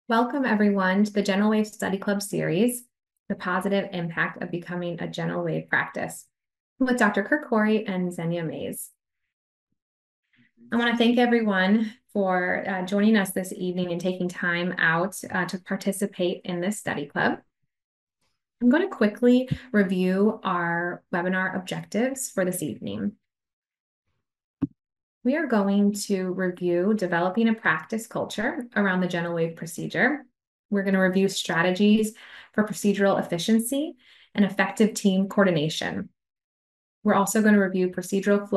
Welcome, everyone, to the GentleWave Study Club series, The Positive Impact of Becoming a GentleWave Practice, with Dr. Coury and Xenia Mays. I want to thank everyone for joining us this evening and taking time out to participate in this study club. I'm going to quickly review our webinar objectives for this evening. We are going to review developing a practice culture around the GentleWave procedure. We're going to review strategies for procedural efficiency and effective team coordination. We're also going to review procedural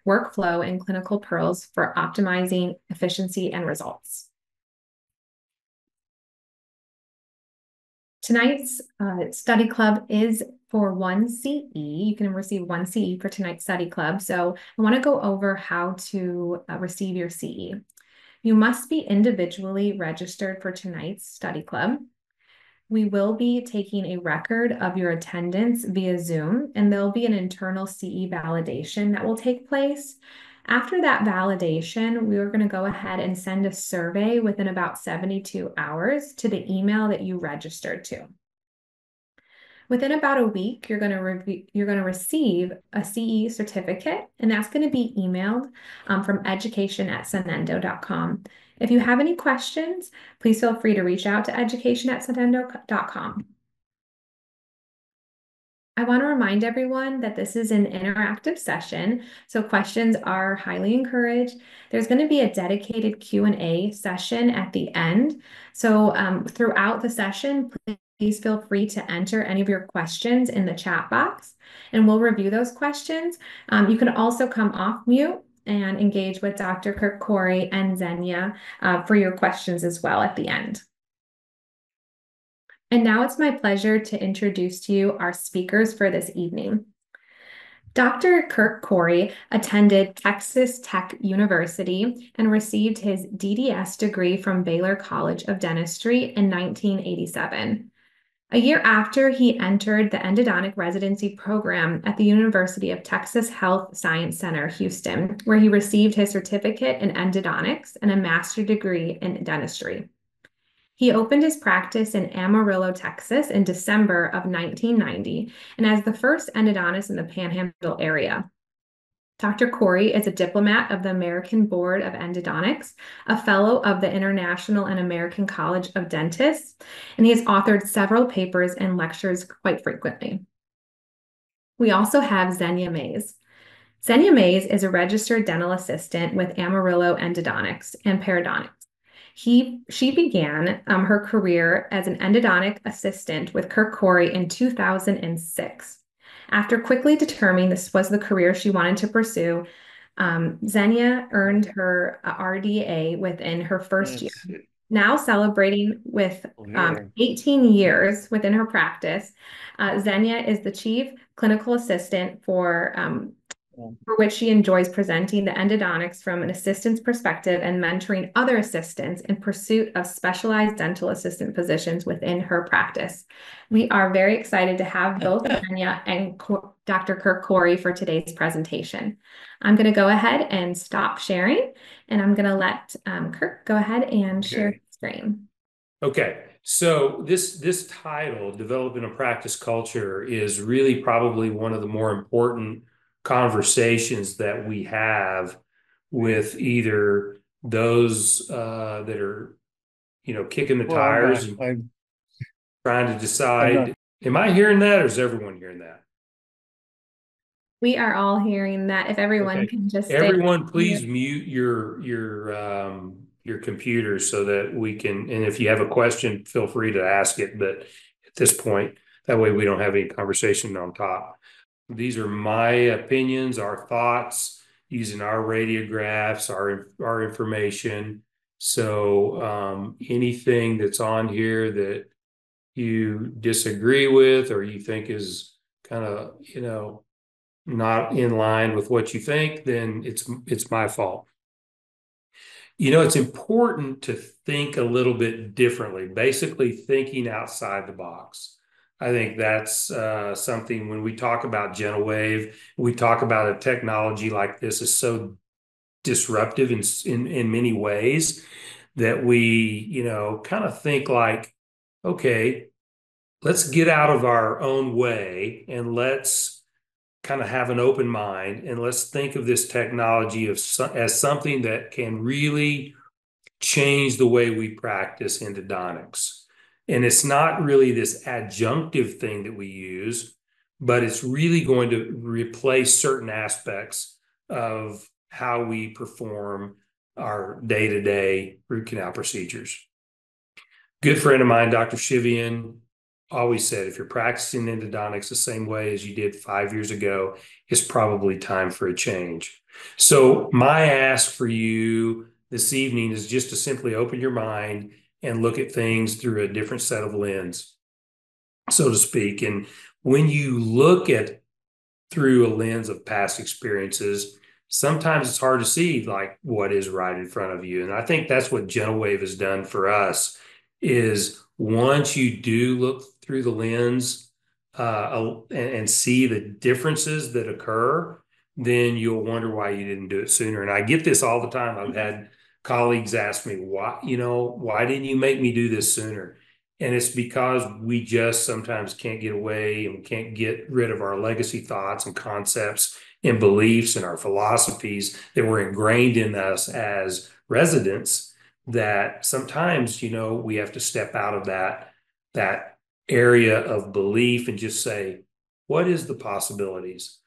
workflow and clinical pearls for optimizing efficiency and results. Tonight's study club is for 1 CE. You can receive 1 CE for tonight's study club. So I want to go over how to receive your CE. You must be individually registered for tonight's study club. We will be taking a record of your attendance via Zoom, and there'll be an internal CE validation that will take place. After that validation, we are going to go ahead and send a survey within about 72 hours to the email that you registered to. Within about a week, you're going to receive a CE certificate, and that's going to be emailed from education@sonendo.com. If you have any questions, please feel free to reach out to education@sonendo.com. I want to remind everyone that this is an interactive session, so questions are highly encouraged. There's going to be a dedicated Q&A session at the end. So throughout the session, please feel free to enter any of your questions in the chat box, and we'll review those questions. You can also come off mute and engage with Dr. Coury and Xenia for your questions as well at the end. And now it's my pleasure to introduce to you our speakers for this evening. Dr. Coury attended Texas Tech University and received his DDS degree from Baylor College of Dentistry in 1987. A year after, he entered the endodontic residency program at the University of Texas Health Science Center, Houston, where he received his certificate in endodontics and a master's degree in dentistry. He opened his practice in Amarillo, Texas in December of 1990, and as the first endodontist in the Panhandle area. Dr. Coury is a diplomat of the American Board of Endodontics, a fellow of the International and American College of Dentists, and he has authored several papers and lectures quite frequently. We also have Xenia Mays. Xenia Mays is a registered dental assistant with Amarillo Endodontics and Parodontics. She began her career as an endodontic assistant with Coury in 2006. After quickly determining this was the career she wanted to pursue, Xenia earned her RDA within her first year. Now celebrating with 18 years within her practice, Xenia is the chief clinical assistant for which she enjoys presenting the endodontics from an assistant's perspective and mentoring other assistants in pursuit of specialized dental assistant positions within her practice. We are very excited to have both Xenia and Dr. Coury for today's presentation. I'm going to go ahead and stop sharing, and I'm going to let Kirk go ahead and share the screen. Okay. So this title, Developing a Practice Culture, is really probably one of the more important conversations that we have with either those that are, kicking the tires and trying to decide, am I hearing that or is everyone hearing that? We are all hearing that. If everyone can just everyone, please mute your computer so that we can, and if you have a question, feel free to ask it. But at this point, that way we don't have any conversation on top. These are my opinions, our thoughts, using our radiographs, our information. So anything that's on here that you disagree with or you think is kind of, not in line with what you think, then it's my fault. It's important to think a little bit differently, basically thinking outside the box. I think that's something when we talk about GentleWave, we talk about a technology like this is so disruptive in many ways that we, kind of think like, okay, let's get out of our own way and let's kind of have an open mind and let's think of this technology as something that can really change the way we practice endodontics. And it's not really this adjunctive thing that we use, but it's really going to replace certain aspects of how we perform our day-to-day root canal procedures. Good friend of mine, Dr. Shivian, always said, if you're practicing endodontics the same way as you did 5 years ago, it's probably time for a change. So my ask for you this evening is just to simply open your mind and look at things through a different set of lens, so to speak. And when you look at through a lens of past experiences, sometimes it's hard to see like what is right in front of you. And I think that's what GentleWave has done for us is once you do look through the lens and see the differences that occur, then you'll wonder why you didn't do it sooner. And I get this all the time. I've had colleagues ask me, why didn't you make me do this sooner? And it's because we just sometimes can't get away and we can't get rid of our legacy thoughts and concepts and beliefs and our philosophies that were ingrained in us as residents that sometimes, we have to step out of that area of belief and just say, what is the possibilities?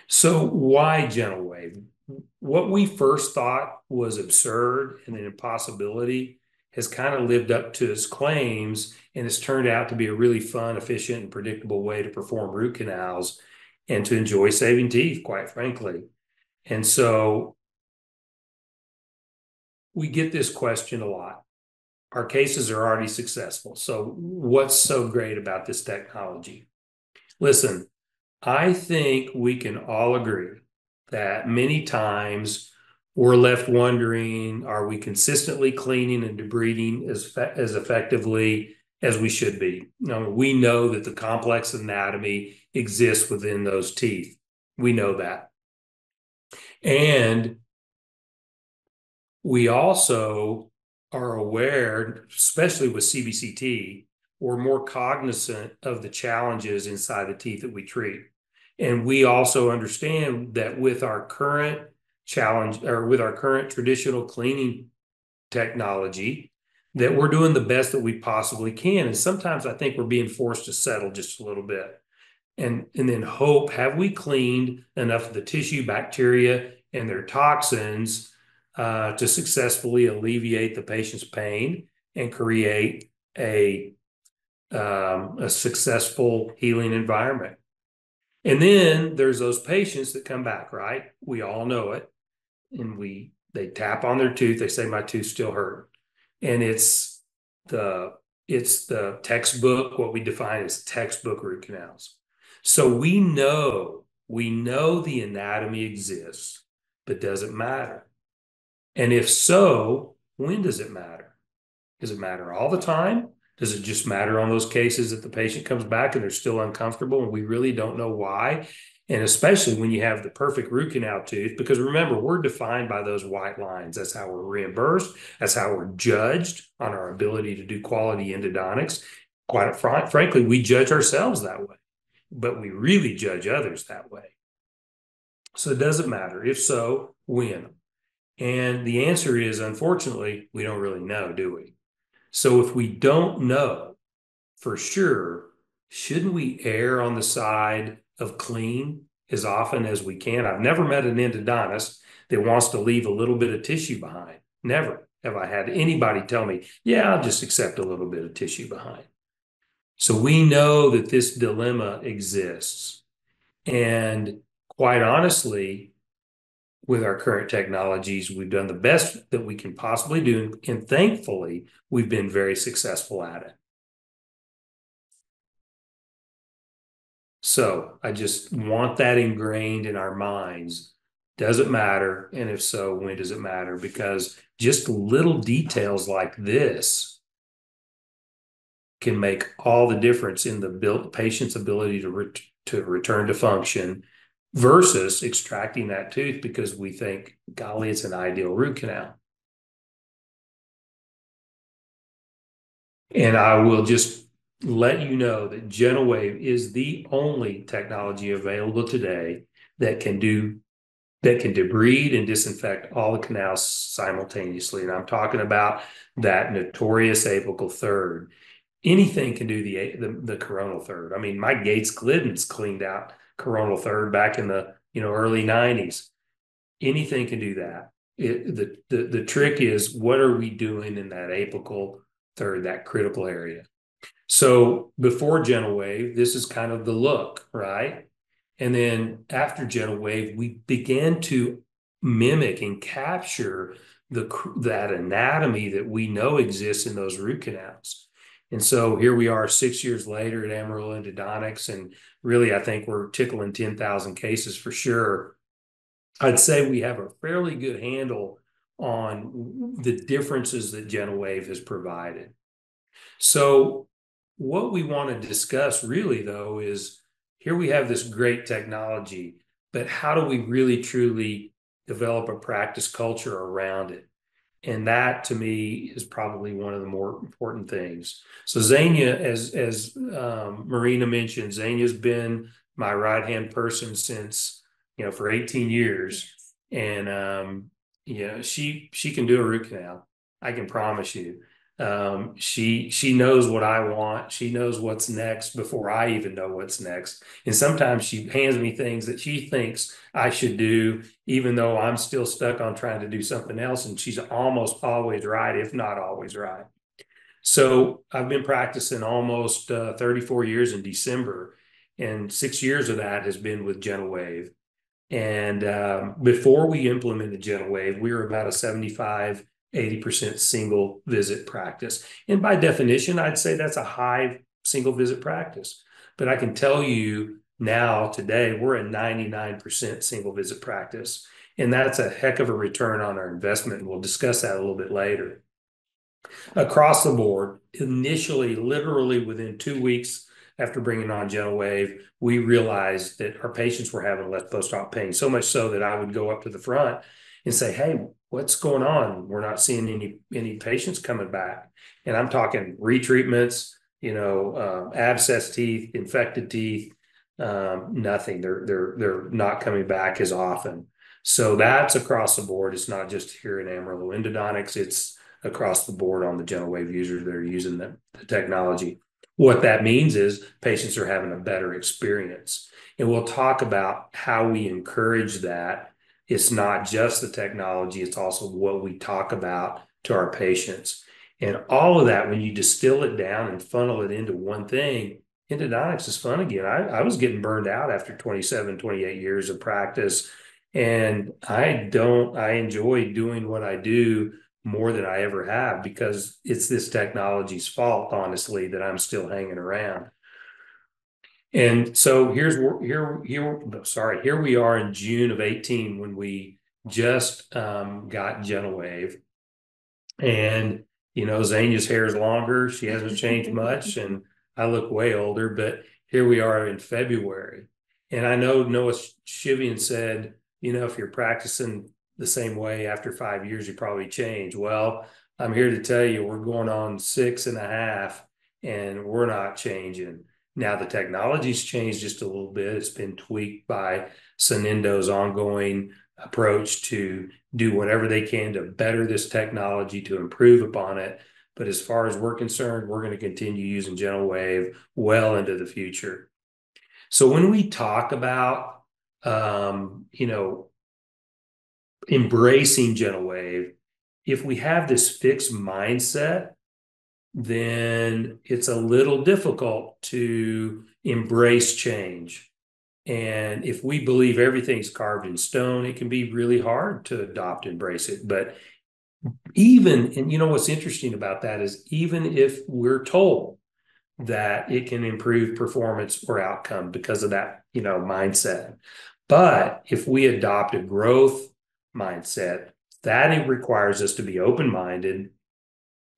So why GentleWave? What we first thought was absurd and an impossibility has kind of lived up to its claims and it's turned out to be a really fun, efficient, and predictable way to perform root canals and to enjoy saving teeth, quite frankly. And so we get this question a lot. Our cases are already successful. So what's so great about this technology? Listen, I think we can all agree that many times we're left wondering, are we consistently cleaning and debriding as effectively as we should be? We know that the complex anatomy exists within those teeth. We know that. And we also are aware, especially with CBCT, we're more cognizant of the challenges inside the teeth that we treat. And we also understand that with our current challenge or with our current traditional cleaning technology, that we're doing the best that we possibly can. And sometimes I think we're being forced to settle just a little bit and then hope, have we cleaned enough of the tissue, bacteria, and their toxins to successfully alleviate the patient's pain and create a successful healing environment. And then there's those patients that come back, right? We all know it. And they tap on their tooth, they say, my tooth still hurt. And it's the textbook, what we define as textbook root canals. So we know the anatomy exists, but does it matter? And if so, when does it matter? Does it matter all the time? Does it just matter on those cases that the patient comes back and they're still uncomfortable and we really don't know why? And especially when you have the perfect root canal tooth, because remember, we're defined by those white lines. That's how we're reimbursed. That's how we're judged on our ability to do quality endodontics. Quite frankly, we judge ourselves that way, but we really judge others that way. So it doesn't matter. If so, when? And the answer is, unfortunately, we don't really know, do we? So if we don't know for sure, shouldn't we err on the side of clean as often as we can? I've never met an endodontist that wants to leave a little bit of tissue behind. Never have I had anybody tell me, yeah, I'll just accept a little bit of tissue behind. So we know that this dilemma exists. And quite honestly, with our current technologies, we've done the best that we can possibly do. And thankfully, we've been very successful at it. So I just want that ingrained in our minds. Does it matter? And if so, when does it matter? Because just little details like this can make all the difference in the patient's ability to return to function versus extracting that tooth because we think, golly, it's an ideal root canal. And I will just let you know that GentleWave is the only technology available today that can debride and disinfect all the canals simultaneously. And I'm talking about that notorious apical third. Anything can do the coronal third. I mean, my Gates Glidden's cleaned out coronal third back in the early 90s. Anything can do that. The trick is, what are we doing in that apical third, that critical area? So before GentleWave, this is kind of the look, right? And then after GentleWave, we began to mimic and capture that anatomy that we know exists in those root canals. And so here we are 6 years later at Amarillo Endodontics, and really, I think we're tickling 10,000 cases for sure. I'd say we have a fairly good handle on the differences that GentleWave has provided. So what we want to discuss really, though, is here we have this great technology, but how do we really truly develop a practice culture around it? And that, to me, is probably one of the more important things. So Zania, as Marina mentioned, Zania's been my right-hand person since, for 18 years. And, she can do a root canal. I can promise you. She knows what I want. She knows what's next before I even know what's next. And sometimes she hands me things that she thinks I should do, even though I'm still stuck on trying to do something else. And she's almost always right, if not always right. So I've been practicing almost 34 years in December, and 6 years of that has been with GentleWave. And before we implemented GentleWave, we were about a 75, 80% single visit practice. And by definition, I'd say that's a high single visit practice. But I can tell you now, today, we're a 99% single visit practice. And that's a heck of a return on our investment. And we'll discuss that a little bit later. Across the board, initially, literally within 2 weeks after bringing on GentleWave, we realized that our patients were having less post-op pain, so much so that I would go up to the front and say, "Hey, what's going on? We're not seeing any patients coming back." And I'm talking retreatments, abscess teeth, infected teeth, nothing. They're not coming back as often. So that's across the board. It's not just here in Amarillo Endodontics. It's across the board on the GentleWave users that are using the technology. What that means is patients are having a better experience. And we'll talk about how we encourage that. It's not just the technology, it's also what we talk about to our patients. And all of that, when you distill it down and funnel it into one thing, endodontics is fun again. I was getting burned out after 27, 28 years of practice. And I enjoy doing what I do more than I ever have, because it's this technology's fault, honestly, that I'm still hanging around. And so here we are in June of 18 when we just got GentleWave. And Zania's hair is longer. She hasn't changed much, and I look way older. But here we are in February, and I know Noah Shivian said, if you're practicing the same way after 5 years, you probably change. Well, I'm here to tell you, we're going on 6.5, and we're not changing. Now, the technology's changed just a little bit. It's been tweaked by Sonendo's ongoing approach to do whatever they can to better this technology, to improve upon it. But as far as we're concerned, we're going to continue using GentleWave well into the future. So when we talk about, embracing GentleWave, if we have this fixed mindset, then it's a little difficult to embrace change. And if we believe everything's carved in stone, it can be really hard to adopt and embrace it. But and what's interesting about that is, even if we're told that it can improve performance or outcome because of that, mindset. But if we adopt a growth mindset, that it requires us to be open-minded,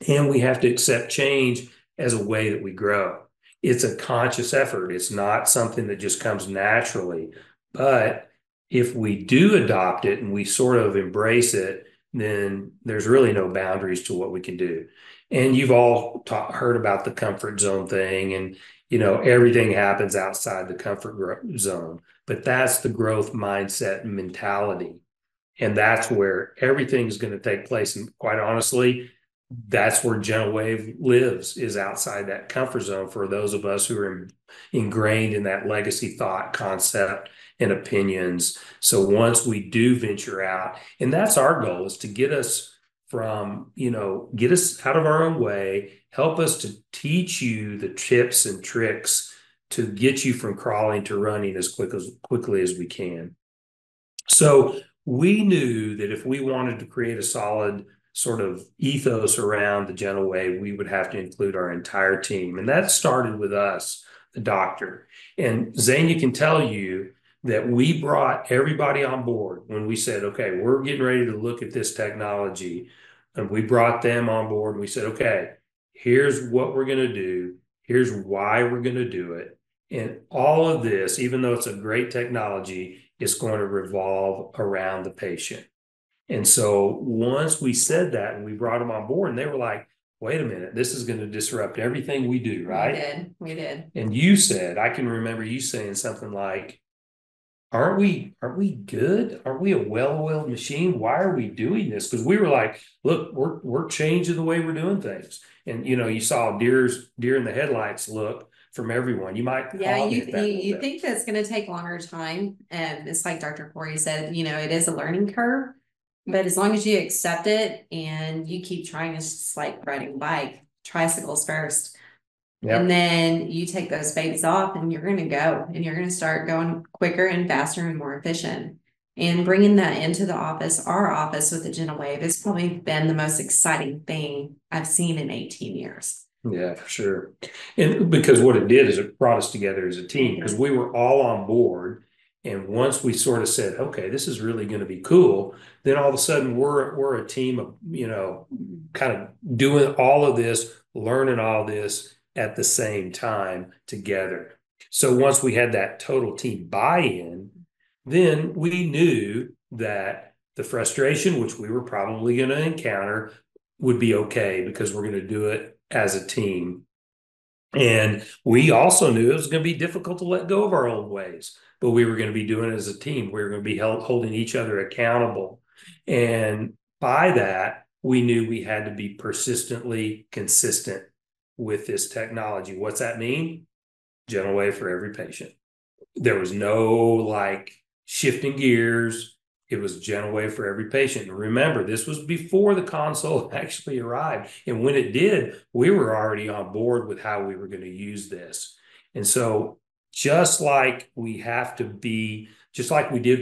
and we have to accept change as a way that we grow. It's a conscious effort. It's not something that just comes naturally. But if we do adopt it and we sort of embrace it, then there's really no boundaries to what we can do. And you've all heard about the comfort zone thing, and everything happens outside the comfort zone. But that's the growth mindset and mentality, and that's where everything's going to take place. And quite honestly, that's where GentleWave lives, is outside that comfort zone for those of us who are ingrained in that legacy thought concept and opinions. So once we do venture out, and that's our goal, is to get us get us out of our own way, help us to teach you the tips and tricks to get you from crawling to running as quickly as we can. So we knew that if we wanted to create a solid sort of ethos around the GentleWave, we would have to include our entire team. And that started with us, the doctor. And Zania can tell you that we brought everybody on board when we said, okay, we're getting ready to look at this technology. And we brought them on board and we said, okay, here's what we're going to do. Here's why we're going to do it. And all of this, even though it's a great technology, is going to revolve around the patient. And so once we said that and we brought them on board, and they were like, wait a minute, this is going to disrupt everything we do, right? We did. And you said, I can remember you saying something like, aren't we good? Aren't we a well-oiled machine? Why are we doing this? Because we were like, look, we're changing the way we're doing things. And you saw deer in the headlights look from everyone. You might you think that's going to take longer time. And it's like Dr. Coury said, it is a learning curve. But as long as you accept it and you keep trying, it's just like riding a bike, tricycles first. Yep. And then you take those babies off and you're going to go and you're going to start going quicker and faster and more efficient. And bringing that into the office, our office with the GentleWave, has probably been the most exciting thing I've seen in 18 years. Yeah, for sure. And because what it did is it brought us together as a team, because we were all on board. And once we sort of said, okay, this is really going to be cool, then all of a sudden we're a team of, kind of doing all of this, learning all this at the same time together. So once we had that total team buy-in, then we knew that the frustration, which we were probably going to encounter, would be okay because we're going to do it as a team. And we also knew it was going to be difficult to let go of our old ways, but we were going to be doing it as a team. We were going to be holding each other accountable. And by that, we knew we had to be persistently consistent with this technology. What's that mean? GentleWave for every patient. There was no shifting gears. It was GentleWave for every patient. And remember, this was before the console actually arrived. And when it did, we were already on board with how we were going to use this. And so just like we did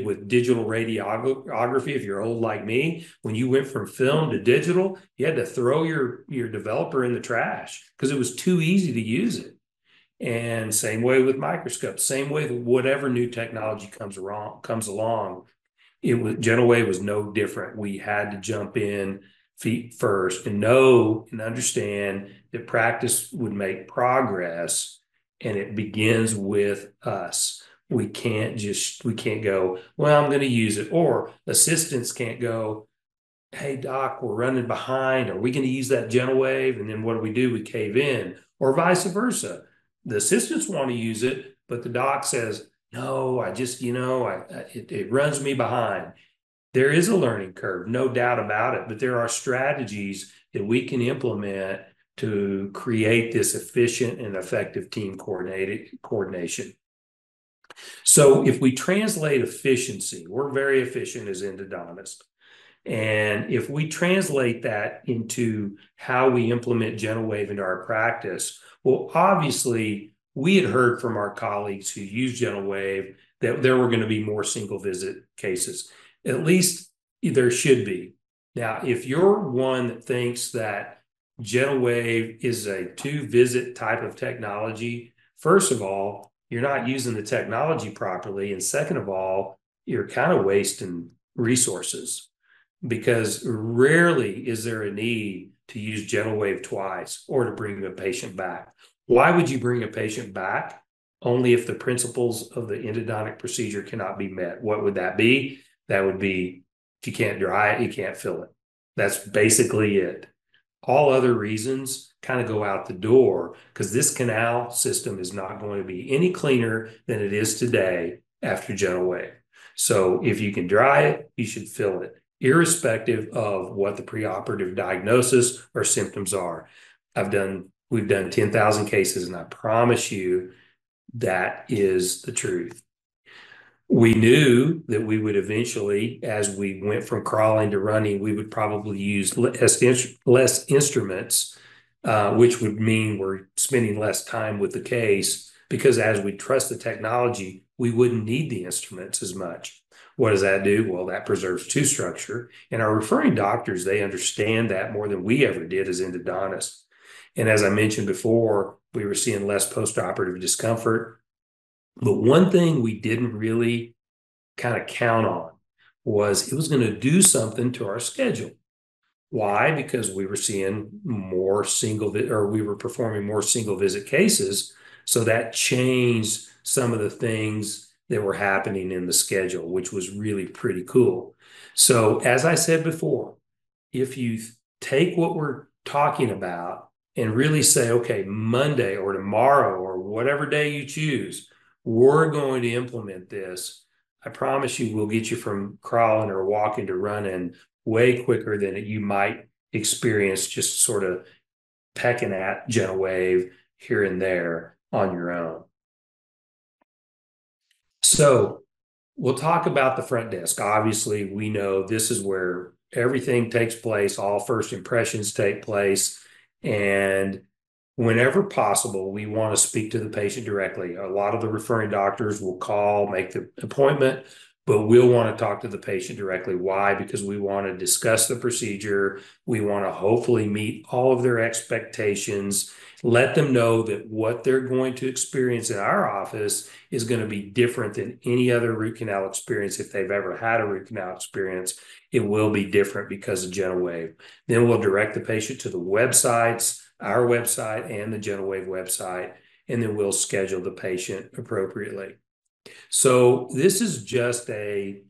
with digital radiography, if you're old like me, when you went from film to digital, you had to throw your developer in the trash because it was too easy to use it. And same way with microscopes, same way with whatever new technology comes along. GentleWave was no different. We had to jump in feet first and know and understand that practice would make progress, and it begins with us. We can't go, well, I'm going to use it. Or assistants can't go, hey, doc, we're running behind. Are we going to use that GentleWave? And then what do? We cave in, or vice versa. The assistants want to use it, but the doc says, no, I just, it runs me behind. There is a learning curve, no doubt about it, but there are strategies that we can implement to create this efficient and effective team coordination. So if we translate efficiency, we're very efficient as endodontists. And if we translate that into how we implement GentleWave into our practice, well, obviously, we had heard from our colleagues who use GentleWave that there were going to be more single visit cases. At least there should be. Now, if you're one that thinks that GentleWave is a 2-visit type of technology, first of all, you're not using the technology properly. And second of all, you're kind of wasting resources, because rarely is there a need to use GentleWave twice or to bring a patient back. Why would you bring a patient back? Only if the principles of the endodontic procedure cannot be met. What would that be? That would be, if you can't dry it, you can't fill it. That's basically it. All other reasons kind of go out the door because this canal system is not going to be any cleaner than it is today after GentleWave. So if you can dry it, you should fill it, irrespective of what the preoperative diagnosis or symptoms are. We've done 10,000 cases, and I promise you that is the truth. We knew that we would eventually, as we went from crawling to running, we would probably use less instruments, which would mean we're spending less time with the case because as we trust the technology, we wouldn't need the instruments as much. What does that do? Well, that preserves tooth structure. And our referring doctors, they understand that more than we ever did as endodontists. And as I mentioned before, we were seeing less postoperative discomfort. But one thing we didn't really kind of count on was it was going to do something to our schedule. Why? Because we were seeing more we were performing more single visit cases. So that changed some of the things that were happening in the schedule, which was really pretty cool. So as I said before, if you take what we're talking about and really say, okay, Monday or tomorrow or whatever day you choose, we're going to implement this. I promise you, we'll get you from crawling or walking to running way quicker than you might experience just sort of pecking at GentleWave here and there on your own. So we'll talk about the front desk. Obviously, we know this is where everything takes place, all first impressions take place. And whenever possible, we want to speak to the patient directly. A lot of the referring doctors will call, make the appointment, but we'll want to talk to the patient directly. Why? Because we want to discuss the procedure. We want to hopefully meet all of their expectations, let them know that what they're going to experience in our office is going to be different than any other root canal experience. If they've ever had a root canal experience, it will be different because of GentleWave. Then we'll direct the patient to the websites, our website and the GentleWave website, and then we'll schedule the patient appropriately. So this is just a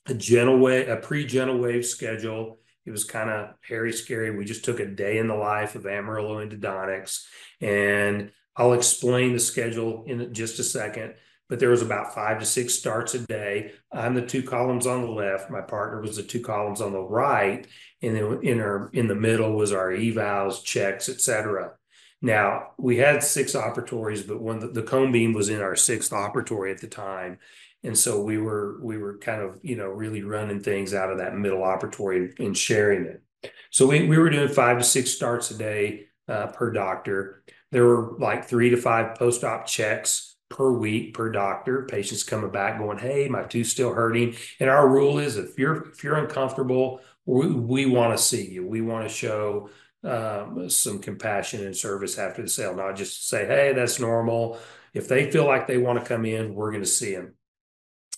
GentleWave, a pre-GentleWave schedule. It was kind of hairy, scary. We just took a day in the life of Amarillo Endodontics, and I'll explain the schedule in just a second. But there was about 5 to 6 starts a day. I'm the 2 columns on the left. My partner was the 2 columns on the right, and then in the middle was our evals, checks, etc. Now we had 6 operatories, but when the cone beam was in our 6th operatory at the time, and so we were kind of really running things out of that middle operatory and sharing it. So we were doing 5 to 6 starts a day per doctor. There were like 3 to 5 post-op checks per week per doctor. Patients coming back going, "Hey, my tooth's still hurting." And our rule is if you're uncomfortable, we want to see you. We want to show some compassion and service after the sale, not just say, "Hey, that's normal." If they feel like they want to come in, we're going to see them.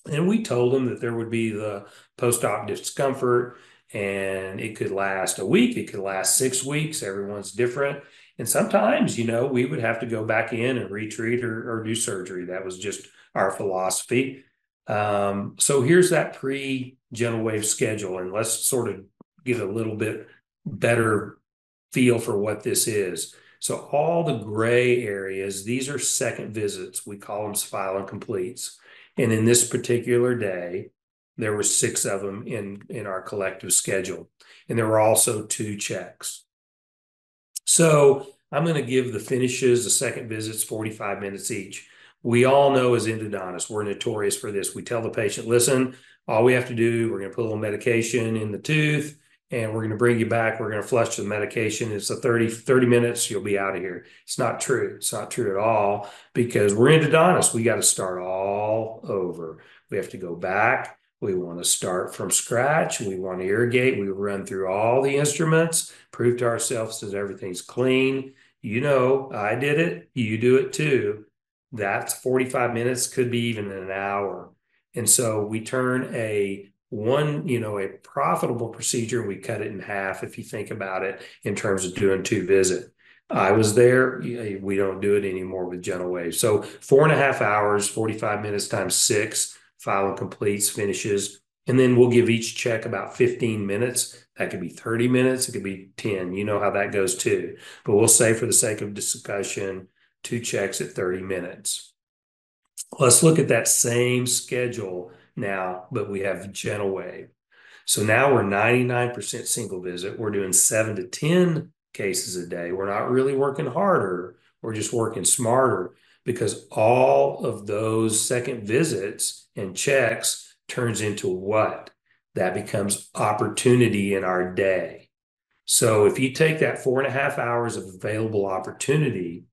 And we told them that there would be the post-op discomfort, and it could last a week, it could last 6 weeks. Everyone's different. And sometimes, we would have to go back in and retreat or do surgery. That was just our philosophy. So here's that pre-GentleWave schedule, and let's sort of get a little bit better feel for what this is. So all the gray areas, these are second visits. We call them file and completes. And in this particular day, there were 6 of them in our collective schedule. And there were also 2 checks. So I'm going to give the finishes, the second visits, 45 minutes each. We all know as endodontists, we're notorious for this. We tell the patient, listen, all we have to do, we're going to put a little medication in the tooth, and we're going to bring you back. We're going to flush the medication. It's a 30 minutes. You'll be out of here. It's not true. It's not true at all because we're endodontists. We got to start all over. We have to go back. We want to start from scratch. We want to irrigate. We run through all the instruments, prove to ourselves that everything's clean. I did it. You do it too. That's 45 minutes, could be even an hour. And so we turn a profitable procedure, we cut it in half if you think about it in terms of doing 2 visits. I was there. We don't do it anymore with GentleWave. So 4.5 hours, 45 minutes times 6, file and completes, finishes. And then we'll give each check about 15 minutes. That could be 30 minutes. It could be 10. You know how that goes too. But we'll say for the sake of discussion, 2 checks at 30 minutes. Let's look at that same schedule now, but we have GentleWave. So now we're 99% single visit. We're doing 7 to 10 cases a day. We're not really working harder. We're just working smarter because all of those second visits and checks turns into what? That becomes opportunity in our day. So if you take that 4.5 hours of available opportunity,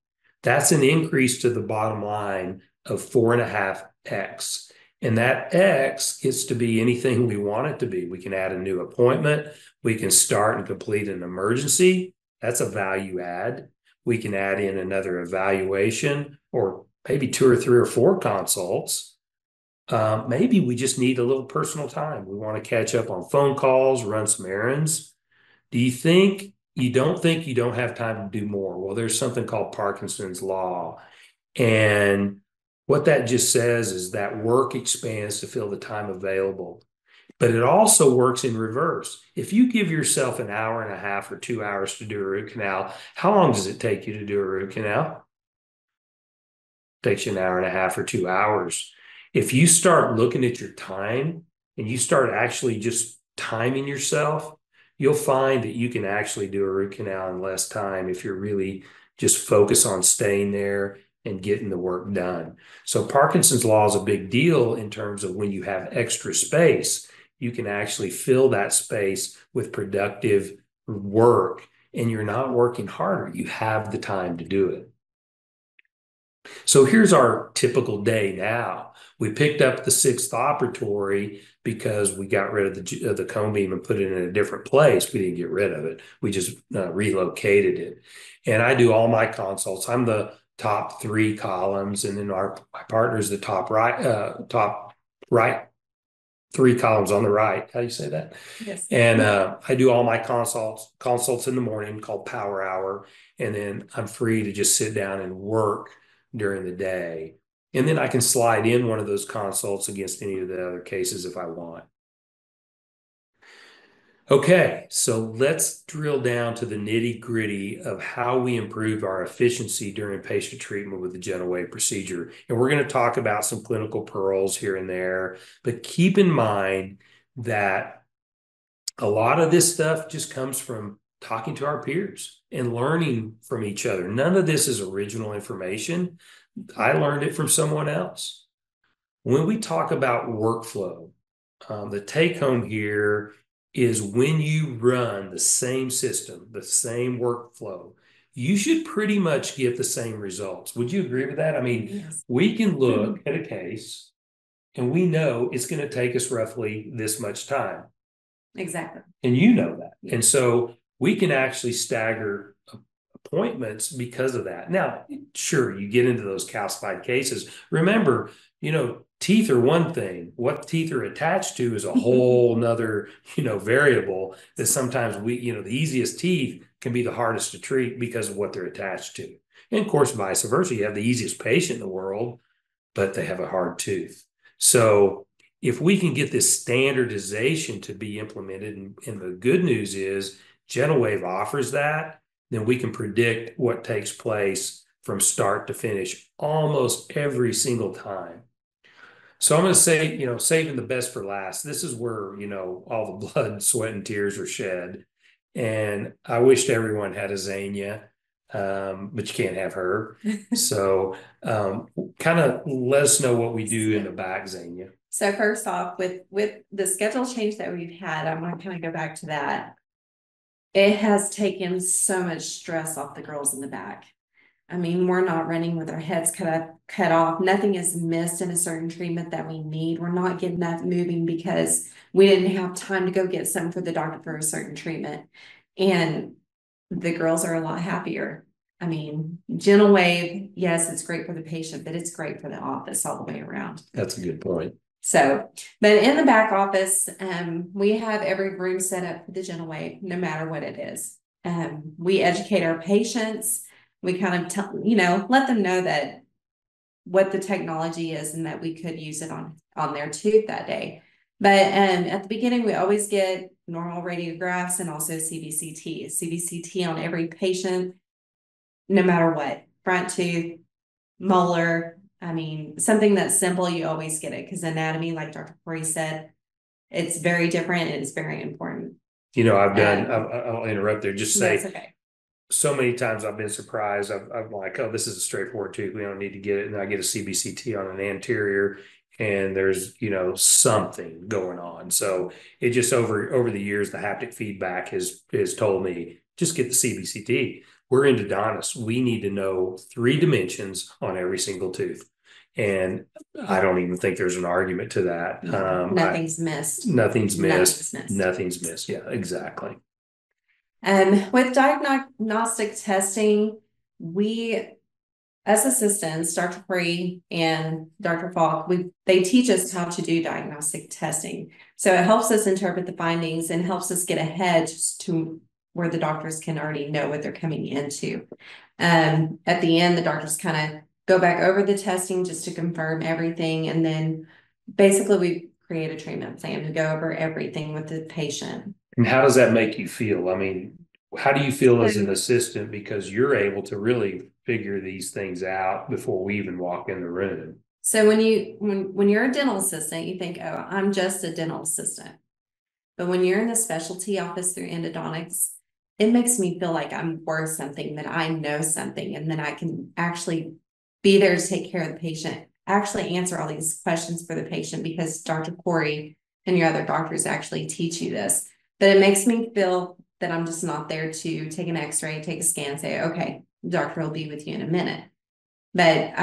that's an increase to the bottom line of 4.5x. And that X gets to be anything we want it to be. We can add a new appointment. We can start and complete an emergency. That's a value add. We can add in another evaluation or maybe 2 or 3 or 4 consults. Maybe we just need a little personal time. We want to catch up on phone calls, run some errands. Do you think you don't have time to do more? Well, there's something called Parkinson's law. And what that just says is that work expands to fill the time available. But it also works in reverse. If you give yourself an hour and a half or 2 hours to do a root canal, how long does it take you to do a root canal? It takes you an hour and a half or 2 hours. If you start looking at your time and you start actually just timing yourself, you'll find that you can actually do a root canal in less time if you're really just focus on staying there and getting the work done. So Parkinson's law is a big deal in terms of when you have extra space, you can actually fill that space with productive work and you're not working harder. You have the time to do it. So here's our typical day now. We picked up the 6th operatory because we got rid of the cone beam and put it in a different place. We didn't get rid of it. We just relocated it. And I do all my consults. I'm the top 3 columns, and then my partner's the top right 3 columns on the right. How do you say that? Yes. And I do all my consults in the morning called power hour, and then I'm free to just sit down and work during the day. And then I can slide in one of those consults against any of the other cases if I want. Okay, so let's drill down to the nitty gritty of how we improve our efficiency during patient treatment with the GentleWave procedure. And we're going to talk about some clinical pearls here and there, but keep in mind that a lot of this stuff just comes from talking to our peers and learning from each other. None of this is original information. I learned it from someone else. When we talk about workflow, the take home here is when you run the same system, the same workflow, you should pretty much get the same results. Would you agree with that? I mean, Yes. we can look at a case and we know it's going to take us roughly this much time. Exactly. And you know that. And so we can actually stagger appointments because of that. Now, sure, you get into those calcified cases. Remember, teeth are one thing. What teeth are attached to is a whole nother, variable that sometimes the easiest teeth can be the hardest to treat because of what they're attached to. And of course, vice versa. You have the easiest patient in the world, but they have a hard tooth. So if we can get this standardization to be implemented, and the good news is GentleWave offers that, then we can predict what takes place from start to finish almost every single time. So I'm going to say, saving the best for last. This is where, all the blood, sweat, and tears are shed. And I wished everyone had a Zania, but you can't have her. So kind of let us know what we do in the back, Zania. So first off, with the schedule change that we've had, I'm going to kind of go back to that. It has taken so much stress off the girls in the back. I mean, we're not running with our heads cut off. Nothing is missed in a certain treatment that we need. We're not getting that moving because we didn't have time to go get some for the doctor for a certain treatment. And the girls are a lot happier. I mean, GentleWave, yes, it's great for the patient, but it's great for the office all the way around. That's a good point. So, but in the back office, we have every room set up for the GentleWave, no matter what it is. We educate our patients. We kind of tell, let them know that what the technology is and that we could use it on their tooth that day. But at the beginning, we always get normal radiographs and also CBCT. CBCT on every patient, no matter what, front tooth, molar. I mean, something that's simple, you always get it because anatomy, like Dr. Coury said, it's very different and it's very important. You know, I'll interrupt there, just say, That's okay. So many times I've been surprised. I'm like, oh, this is a straightforward tooth. We don't need to get it. And I get a CBCT on an anterior and there's, something going on. So it just over the years, the haptic feedback has told me, just get the CBCT. We're endodontists. We need to know 3 dimensions on every single tooth. And I don't even think there's an argument to that. Nothing's missed. Nothing's missed. Nothing's missed. Yeah, exactly. With diagnostic testing, we, as assistants, Dr. Coury and Dr. Falk, they teach us how to do diagnostic testing. So it helps us interpret the findings and helps us get ahead to where the doctors can already know what they're coming into. At the end, the doctors kind of go back over the testing just to confirm everything. And then basically we create a treatment plan to go over everything with the patient. And how does that make you feel? I mean, how do you feel as an assistant because you're able to really figure these things out before we even walk in the room? So when you're a dental assistant, you think, oh, I'm just a dental assistant. But when you're in the specialty office through endodontics, it makes me feel like I'm worth something, that I know something, and then I can actually be there to take care of the patient, actually answer all these questions for the patient because Dr. Coury and your other doctors actually teach you this. But it makes me feel that I'm just not there to take an x-ray, take a scan, say, okay, the doctor will be with you in a minute. But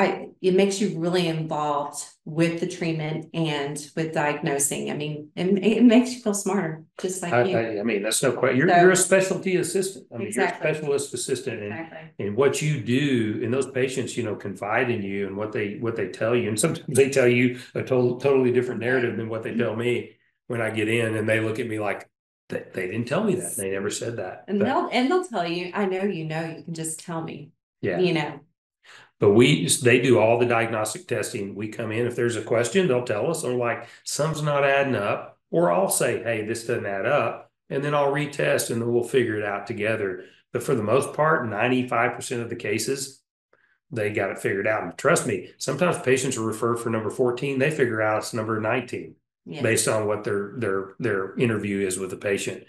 it makes you really involved with the treatment and with diagnosing. I mean, it makes you feel smarter, just like you. I mean, that's no question. You're a specialty assistant. I mean, Exactly. You're a specialist assistant, and Exactly. and what you do, and those patients, confide in you and what they tell you, and sometimes they tell you a totally different narrative than what they tell me when I get in, and they look at me like they didn't tell me that. They never said that. And they'll tell you, I know you can just tell me. Yeah. But they do all the diagnostic testing. We come in, if there's a question, they'll tell us, or like, something's not adding up, or I'll say, hey, this doesn't add up. And then I'll retest and then we'll figure it out together. But for the most part, 95% of the cases, they got it figured out. And trust me, sometimes patients are referred for number 14. They figure out it's number 19 based on what their interview is with the patient.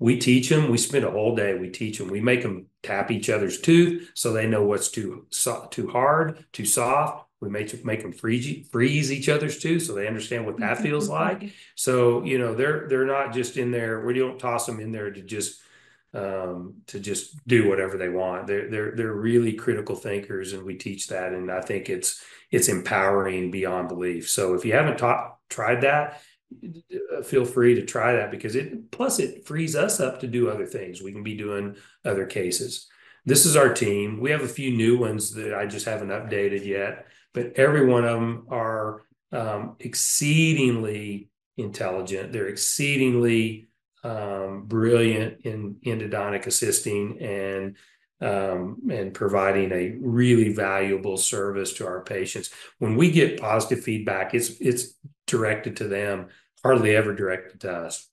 We teach them. We spend a whole day. We teach them. We make them tap each other's tooth so they know what's too hard, too soft. We make them freeze each other's tooth so they understand what that feels like. So they're not just in there. We don't toss them in there to just do whatever they want. They're really critical thinkers, and we teach that. And I think it's empowering beyond belief. So if you haven't tried that, feel free to try that, because it frees us up to do other things. We can be doing other cases. This is our team. We have a few new ones that I just haven't updated yet, but every one of them are exceedingly intelligent. They're exceedingly brilliant in endodontic assisting and providing a really valuable service to our patients. When we get positive feedback, it's directed to them, hardly ever directed to us.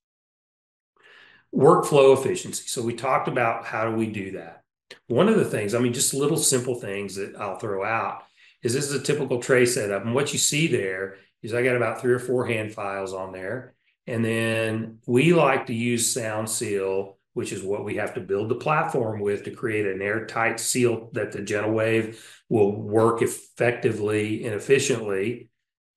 Workflow efficiency. So we talked about how do we do that. One of the things, just little simple things that I'll throw out is this is a typical tray setup. And what you see there is I got about 3 or 4 hand files on there. And then we like to use Sound Seal, which is what we have to build the platform with to create an airtight seal that the GentleWave will work effectively and efficiently.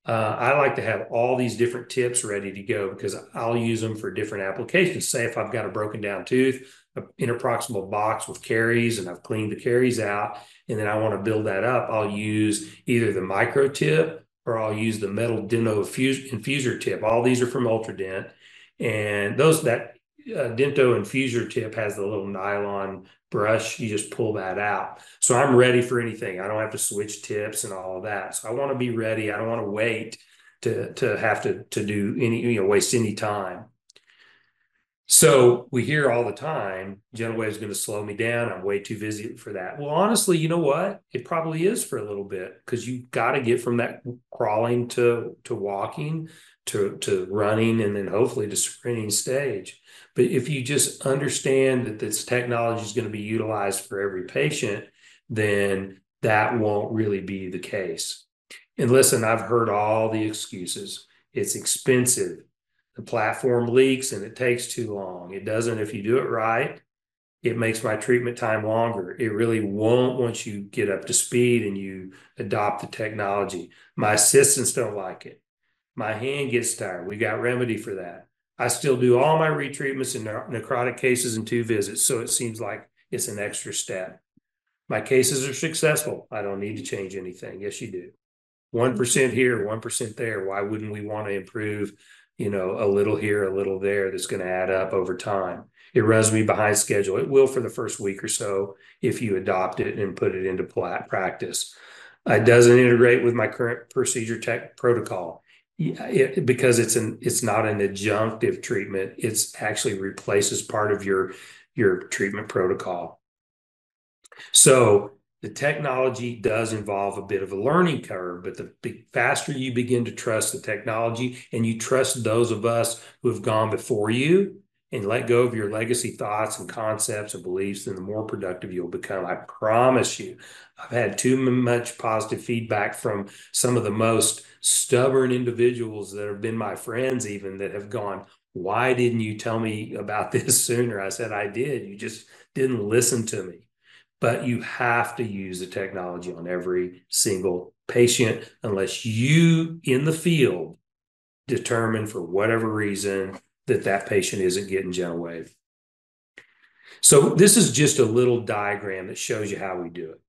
I like to have all these different tips ready to go because I'll use them for different applications. Say if I've got a broken down tooth, an interproximal box with caries, and I've cleaned the caries out, and then I want to build that up, I'll use either the micro tip or I'll use the metal Dento infuser tip. All these are from Ultradent, and that Dento infuser tip has the little nylon brush. You just pull that out. So I'm ready for anything. I don't have to switch tips and all of that. So I want to be ready. I don't want to wait to have to do any, waste any time. So we hear all the time, GentleWave is going to slow me down. I'm way too busy for that. Well, honestly, you know what? It probably is for a little bit, because you've got to get from that crawling to walking to running and then hopefully to sprinting stage. But if you just understand that this technology is going to be utilized for every patient, then that won't really be the case. And listen, I've heard all the excuses. It's expensive. The platform leaks and it takes too long. It doesn't, if you do it right, it makes my treatment time longer. It really won't once you get up to speed and you adopt the technology. My assistants don't like it. My hand gets tired. We got remedy for that. I still do all my retreatments in necrotic cases in 2 visits, so it seems like it's an extra step. My cases are successful. I don't need to change anything. Yes, you do. 1% here, 1% there. Why wouldn't we want to improve, a little here, a little there that's going to add up over time? It runs me behind schedule. It will for the first week or so if you adopt it and put it into practice. It doesn't integrate with my current procedure tech protocol because it's not an adjunctive treatment. It's actually replaces part of your treatment protocol. So the technology does involve a bit of a learning curve, but the faster you begin to trust the technology and you trust those of us who have gone before you and let go of your legacy thoughts and concepts and beliefs, then the more productive you'll become. I promise you. I've had too much positive feedback from some of the most stubborn individuals that have been my friends even that have gone, why didn't you tell me about this sooner? I said, I did. You just didn't listen to me. But you have to use the technology on every single patient unless you in the field determine for whatever reason that patient isn't getting GentleWave. So this is just a little diagram that shows you how we do it.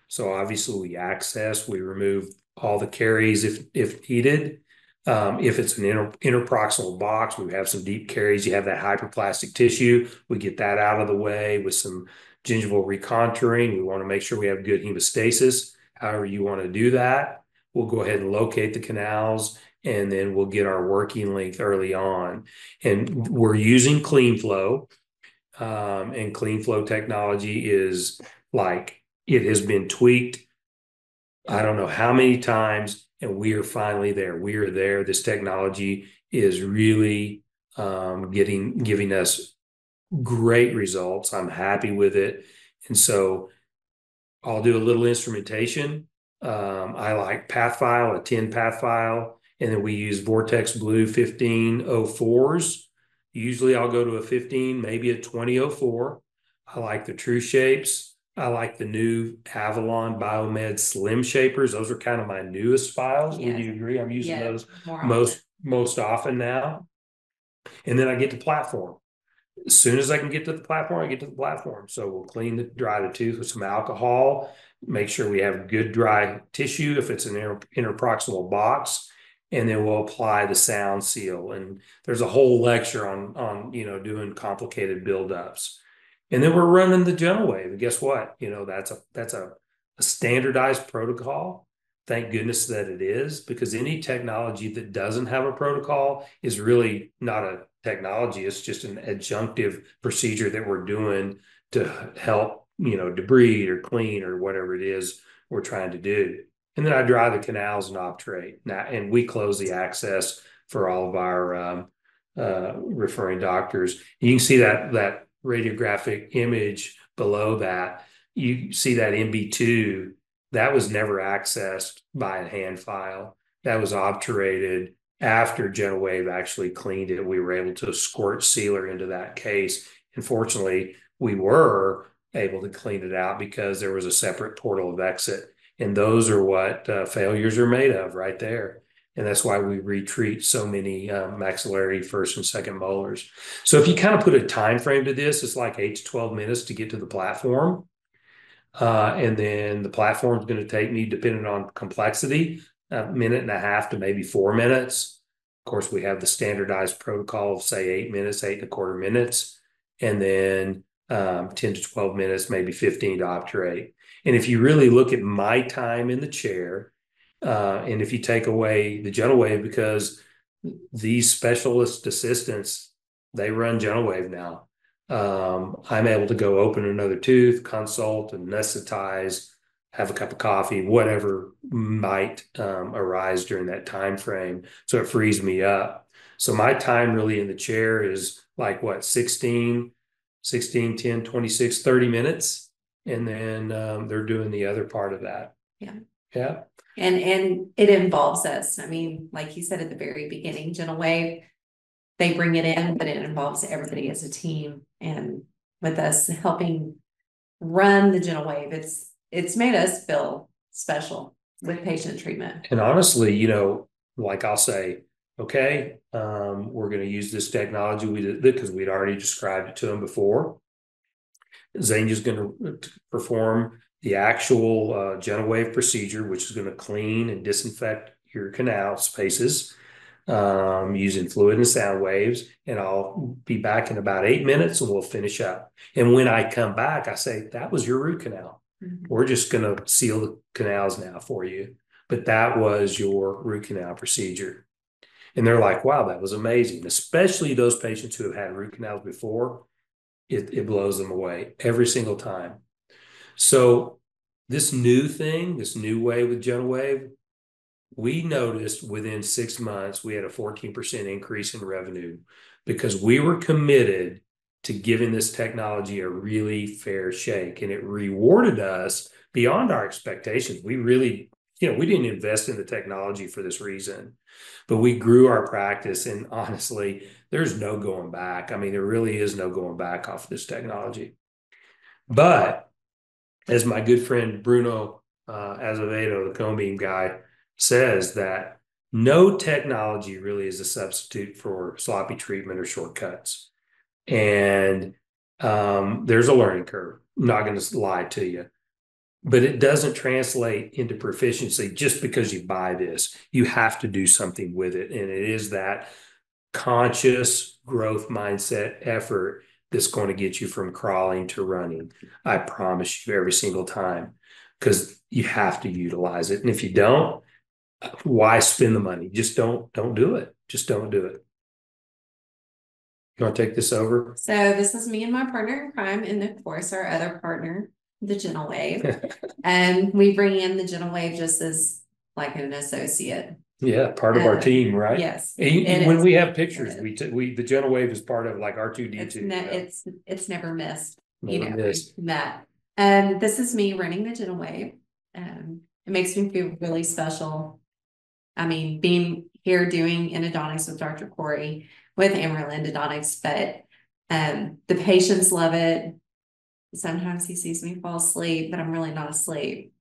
So obviously we remove all the caries if needed. If it's an interproximal box, we have some deep caries, you have that hyperplastic tissue, we get that out of the way with some gingival recontouring. We want to make sure we have good hemostasis. However you want to do that, we'll go ahead and locate the canals and then we'll get our working length early on. And we're using CleanFlow. And CleanFlow technology is like, it has been tweaked I don't know how many times, and we are finally there. We are there. This technology is really giving us great results. I'm happy with it. And so I'll do a little instrumentation. I like path file, a 10 path file, and then we use Vortex Blue 1504s. Usually I'll go to a 15, maybe a 2004. I like the True Shapes. I like the new Avalon Biomed Slim Shapers. Those are kind of my newest files. Yes. Would you agree? I'm using those most often now. And then I get to platform. As soon as I can get to the platform, I get to the platform. So we'll dry the tooth with some alcohol, make sure we have good dry tissue if it's an interproximal box, and then we'll apply the sound seal. And there's a whole lecture on doing complicated buildups. And then we're running the GentleWave. And guess what? That's a standardized protocol. Thank goodness that it is, because any technology that doesn't have a protocol is really not a technology. It's just an adjunctive procedure that we're doing to help, debride or clean or whatever it is we're trying to do. And then I dry the canals and obturate. Now, and we close the access for all of our referring doctors. You can see that radiographic image below that. You see that MB2, that was never accessed by a hand file. That was obturated after GentleWave actually cleaned it. We were able to squirt sealer into that case. Unfortunately, we were able to clean it out because there was a separate portal of exit. And those are what failures are made of right there. And that's why we retreat so many maxillary first and second molars. So if you kind of put a time frame to this, it's like 8 to 12 minutes to get to the platform. And then the platform is going to take me, depending on complexity, a minute and a half to maybe 4 minutes. Of course, we have the standardized protocol of say 8 minutes, 8.25 minutes, and then 10 to 12 minutes, maybe 15 to obturate. And if you really look at my time in the chair, and if you take away the GentleWave, because these specialist assistants, they run GentleWave now. I'm able to go open another tooth, consult, anesthetize, have a cup of coffee, whatever might arise during that time frame. So it frees me up. So my time really in the chair is like what, 16, 10, 26, 30 minutes. And then they're doing the other part of that. Yeah. Yeah. And it involves us. I mean, like you said at the very beginning, GentleWave, they bring it in, but it involves everybody as a team. And with us helping run the GentleWave, it's made us feel special with patient treatment. And honestly, you know, like I'll say, okay, we're going to use this technology we did because we'd already described it to them before. Zanya's going to perform the actual GentleWave procedure, which is going to clean and disinfect your canal spaces using fluid and sound waves. And I'll be back in about 8 minutes and we'll finish up. And when I come back, I say, that was your root canal. We're just going to seal the canals now for you. But that was your root canal procedure. And they're like, wow, that was amazing. Especially those patients who have had root canals before. It blows them away every single time. So this new thing, this new way with GentleWave, we noticed within 6 months, we had a 14% increase in revenue because we were committed to giving this technology a really fair shake, and it rewarded us beyond our expectations. We really, we didn't invest in the technology for this reason, but we grew our practice, and honestly, there's no going back. I mean, there really is no going back off this technology. But as my good friend Bruno Azevedo, the cone beam guy, says, that no technology really is a substitute for sloppy treatment or shortcuts. And there's a learning curve. I'm not going to lie to you. But it doesn't translate into proficiency just because you buy this. You have to do something with it. And it is that conscious growth mindset effort that's going to get you from crawling to running. I promise you, every single time, because you have to utilize it. And if you don't, why spend the money? Just don't do it. Just don't do it. You want to take this over? So this is me and my partner in crime, and of course our other partner, the GentleWave. And we bring in the GentleWave just as like an associate. Yeah, part of our team, right? Yes. And when we have pictures, the GentleWave is part of like R2D2. It's never missed. Never missed. That. And this is me running the GentleWave. It makes me feel really special. I mean, being here doing endodontics with Dr. Coury with Amarillo Endodontics, but the patients love it. Sometimes he sees me fall asleep, but I'm really not asleep.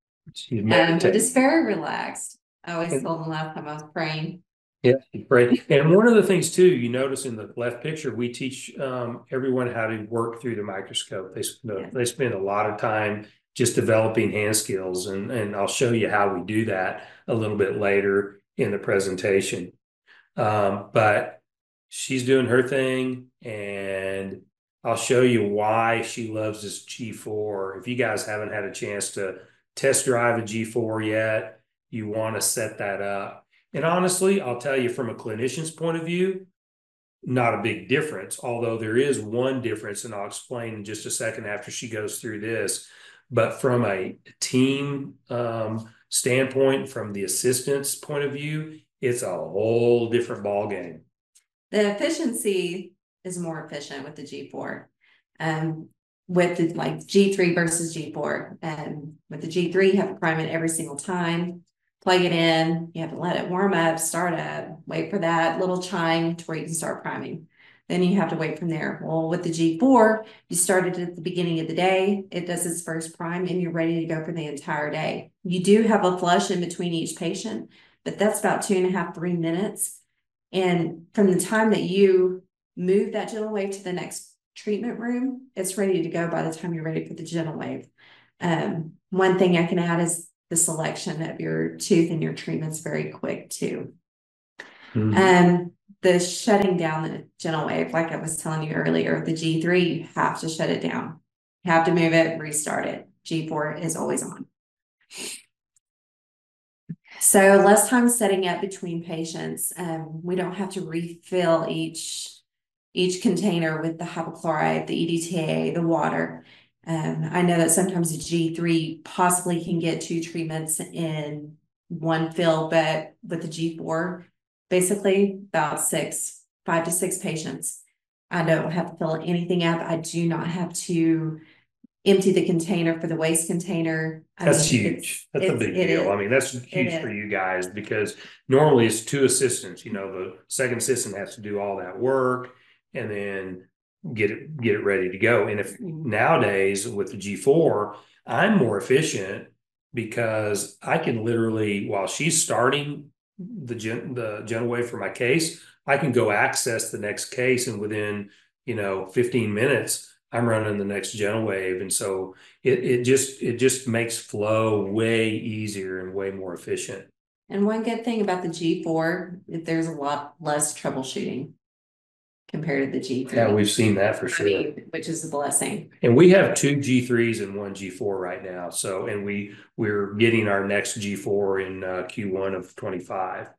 I'm just very relaxed. I always told him last time I was praying. Yeah, right. And one of the things too, you notice in the left picture, we teach everyone how to work through the microscope. They spend a lot of time just developing hand skills, and I'll show you how we do that a little bit later in the presentation. But she's doing her thing, and I'll show you why she loves this G4. If you guys haven't had a chance to test drive a G4 yet, you want to set that up. And honestly, I'll tell you from a clinician's point of view, not a big difference, although there is one difference, and I'll explain in just a second after she goes through this. But from a team standpoint, from the assistant's point of view, it's a whole different ballgame. The efficiency is more efficient with the G4. With the like G3 versus G4. And with the G3, you have to prime it every single time. Plug it in, you have to let it warm up, start up, wait for that little chime to where you can start priming. Then you have to wait from there. Well, with the G4, you started at the beginning of the day, it does its first prime, and you're ready to go for the entire day. You do have a flush in between each patient, but that's about 2.5, 3 minutes. And from the time that you move that GentleWave to the next treatment room, it's ready to go by the time you're ready for the GentleWave. One thing I can add is the selection of your tooth and your treatment's very quick too. The shutting down the GentleWave, like I was telling you earlier, the G3, you have to shut it down. You have to move it, restart it. G4 is always on. So less time setting up between patients. We don't have to refill each container with the hypochlorite, the EDTA, the water. I know that sometimes a G3 possibly can get 2 treatments in one fill, but with the G4, basically about 5 to 6 patients. I don't have to fill anything up. I do not have to empty the container for the waste container. That's huge. That's a big deal. I mean, that's huge for you guys, because normally it's 2 assistants. The second assistant has to do all that work and then get it ready to go. And if nowadays with the G4, I'm more efficient because I can literally, while she's starting the GentleWave for my case, I can go access the next case, and within 15 minutes I'm running the next GentleWave. And so it just makes flow way easier and way more efficient. And one good thing about the G4, there's a lot less troubleshooting compared to the G3. Yeah, we've seen that for sure. Which is a blessing. And we have 2 G3s and 1 G4 right now. So, and we're getting our next G4 in Q1 of 25.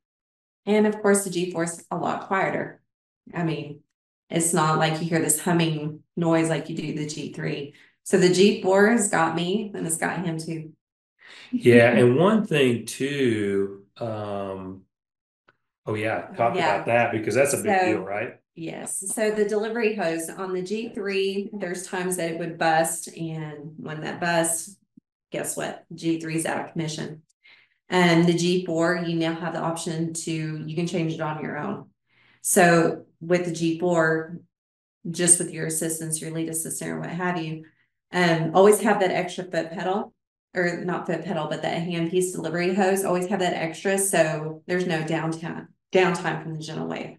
And of course, the G4 is a lot quieter. I mean, it's not like you hear this humming noise like you do the G3. So the G4 has got me, and it's got him too. Yeah, and one thing too, talk about that, because that's a big deal, right? Yes. So the delivery hose on the G3, there's times that it would bust, and when that busts, guess what? G3 is out of commission. And the G4, you now have the option you can change it on your own. So with the G4, just with your assistants, your lead assistant or what have you, always have that extra foot pedal, or not foot pedal, but that handpiece delivery hose, always have that extra. So there's no downtime from the GentleWave.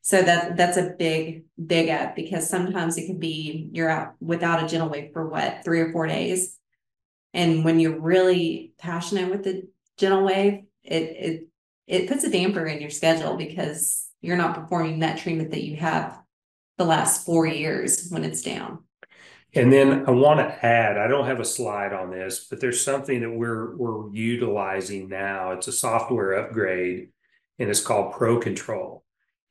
So that's a big up, because sometimes it can be you're out without a GentleWave for 3 or 4 days. And when you're really passionate with the GentleWave, it puts a damper in your schedule, because you're not performing that treatment that you have the last 4 years when it's down. And then I want to add, I don't have a slide on this, but there's something that we're utilizing now. It's a software upgrade, and it's called Pro Control.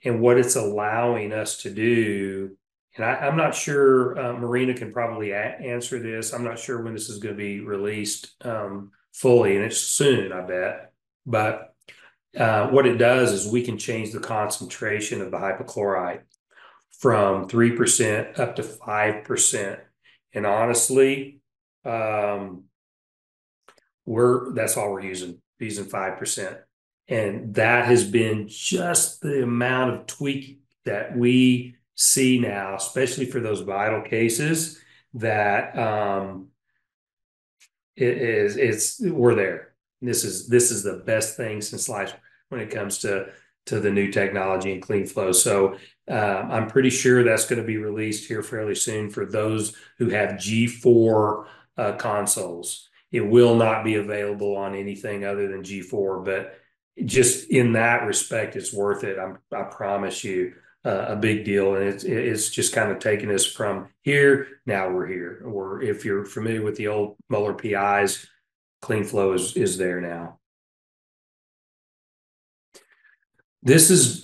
And what it's allowing us to do, and I'm not sure, Marina can probably answer this. I'm not sure when this is going to be released fully, and it's soon, I bet. But what it does is we can change the concentration of the hypochlorite from 3% up to 5%. And honestly, that's all we're using 5%. And that has been just the amount of tweak that we see now, especially for those vital cases, that we're there. This is the best thing since sliced when it comes to the new technology and clean flow. So I'm pretty sure that's going to be released here fairly soon for those who have G4 consoles. It will not be available on anything other than G4, but just in that respect, it's worth it. I promise you, a big deal. And it's just kind of taking us from here. Now we're here. Or if you're familiar with the old Mueller PIs, clean flow is there now. This is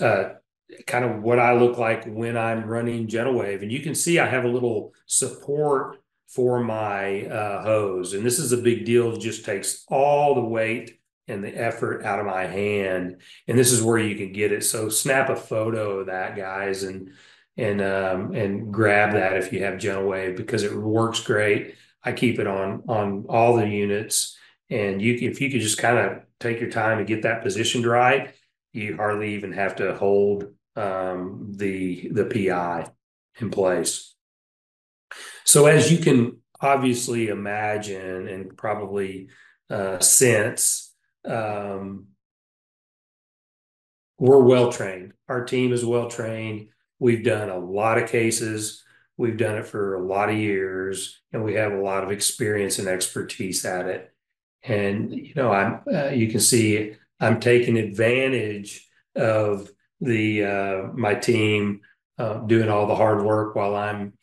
kind of what I look like when I'm running GentleWave. And you can see I have a little support for my hose. And this is a big deal. It just takes all the weight and the effort out of my hand. And this is where you can get it. So snap a photo of that, guys, and grab that if you have GentleWave, because it works great. I keep it on all the units. And if you could just kind of take your time and get that positioned right, you hardly even have to hold the PI in place. So as you can obviously imagine and probably sense, we're well trained. Our team is well trained. We've done a lot of cases. We've done it for a lot of years, and we have a lot of experience and expertise at it. And you can see I'm taking advantage of my team doing all the hard work while I'm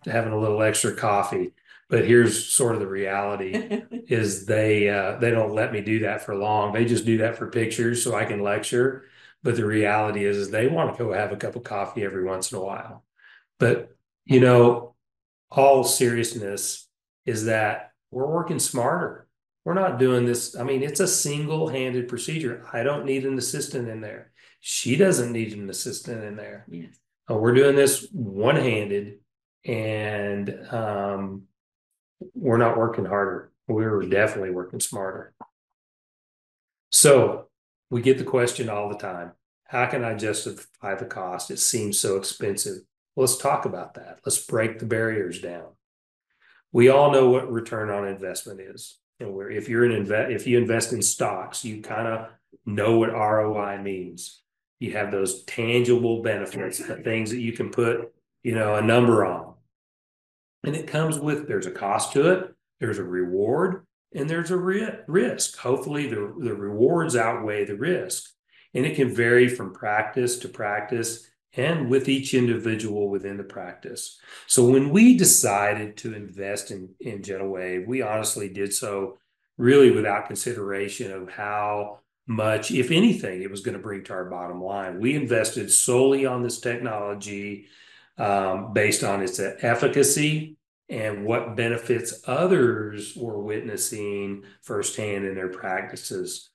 having a little extra coffee. But here's sort of the reality is they don't let me do that for long. They just do that for pictures so I can lecture. But the reality is they want to go have a cup of coffee every once in a while. But all seriousness, is that we're working smarter. We're not doing this. I mean, it's a single-handed procedure. I don't need an assistant in there. She doesn't need an assistant in there. Yes. We're doing this one-handed, and we're not working harder. We're definitely working smarter. So we get the question all the time, how can I justify the cost? It seems so expensive. Let's talk about that. Let's break the barriers down. We all know what return on investment is. And if you invest in stocks, you kind of know what ROI means. You have those tangible benefits, the things that you can put, a number on. And it comes with, there's a cost to it, there's a reward, and there's a risk. Hopefully the rewards outweigh the risk. And it can vary from practice to practice and with each individual within the practice. So when we decided to invest in GentleWave, we honestly did so really without consideration of how much, if anything, it was going to bring to our bottom line. We invested solely on this technology based on its efficacy and what benefits others were witnessing firsthand in their practices.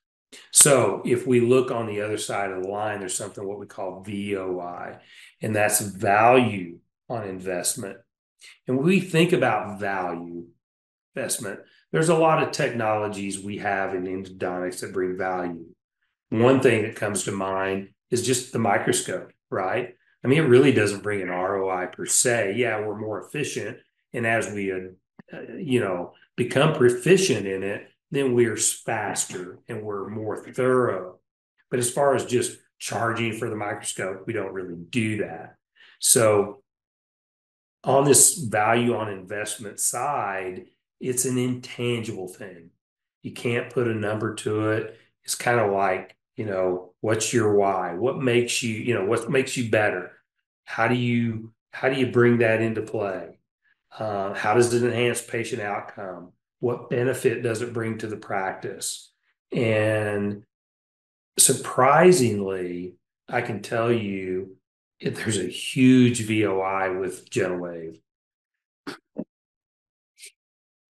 So if we look on the other side of the line, there's something what we call VOI, and that's value on investment. And when we think about value investment, there's a lot of technologies we have in endodontics that bring value. One thing that comes to mind is just the microscope, right? I mean, it really doesn't bring an ROI per se. Yeah, we're more efficient. And as we, become proficient in it, then we're faster and we're more thorough. But as far as just charging for the microscope, we don't really do that. So on this value on investment side, it's an intangible thing. You can't put a number to it. It's kind of like, what's your why? What makes you better? How do you bring that into play? How does it enhance patient outcome? What benefit does it bring to the practice? And surprisingly, I can tell you there's a huge VOI with GentleWave.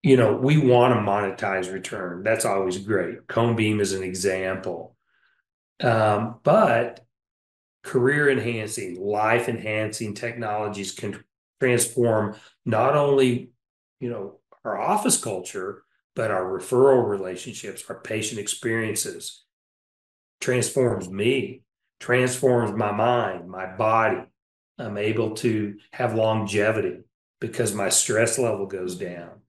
We want to monetize return. That's always great. Cone beam is an example. But career enhancing, life enhancing technologies can transform not only, our office culture, but our referral relationships, our patient experiences. Transforms me, transforms my mind, my body. I'm able to have longevity because my stress level goes down.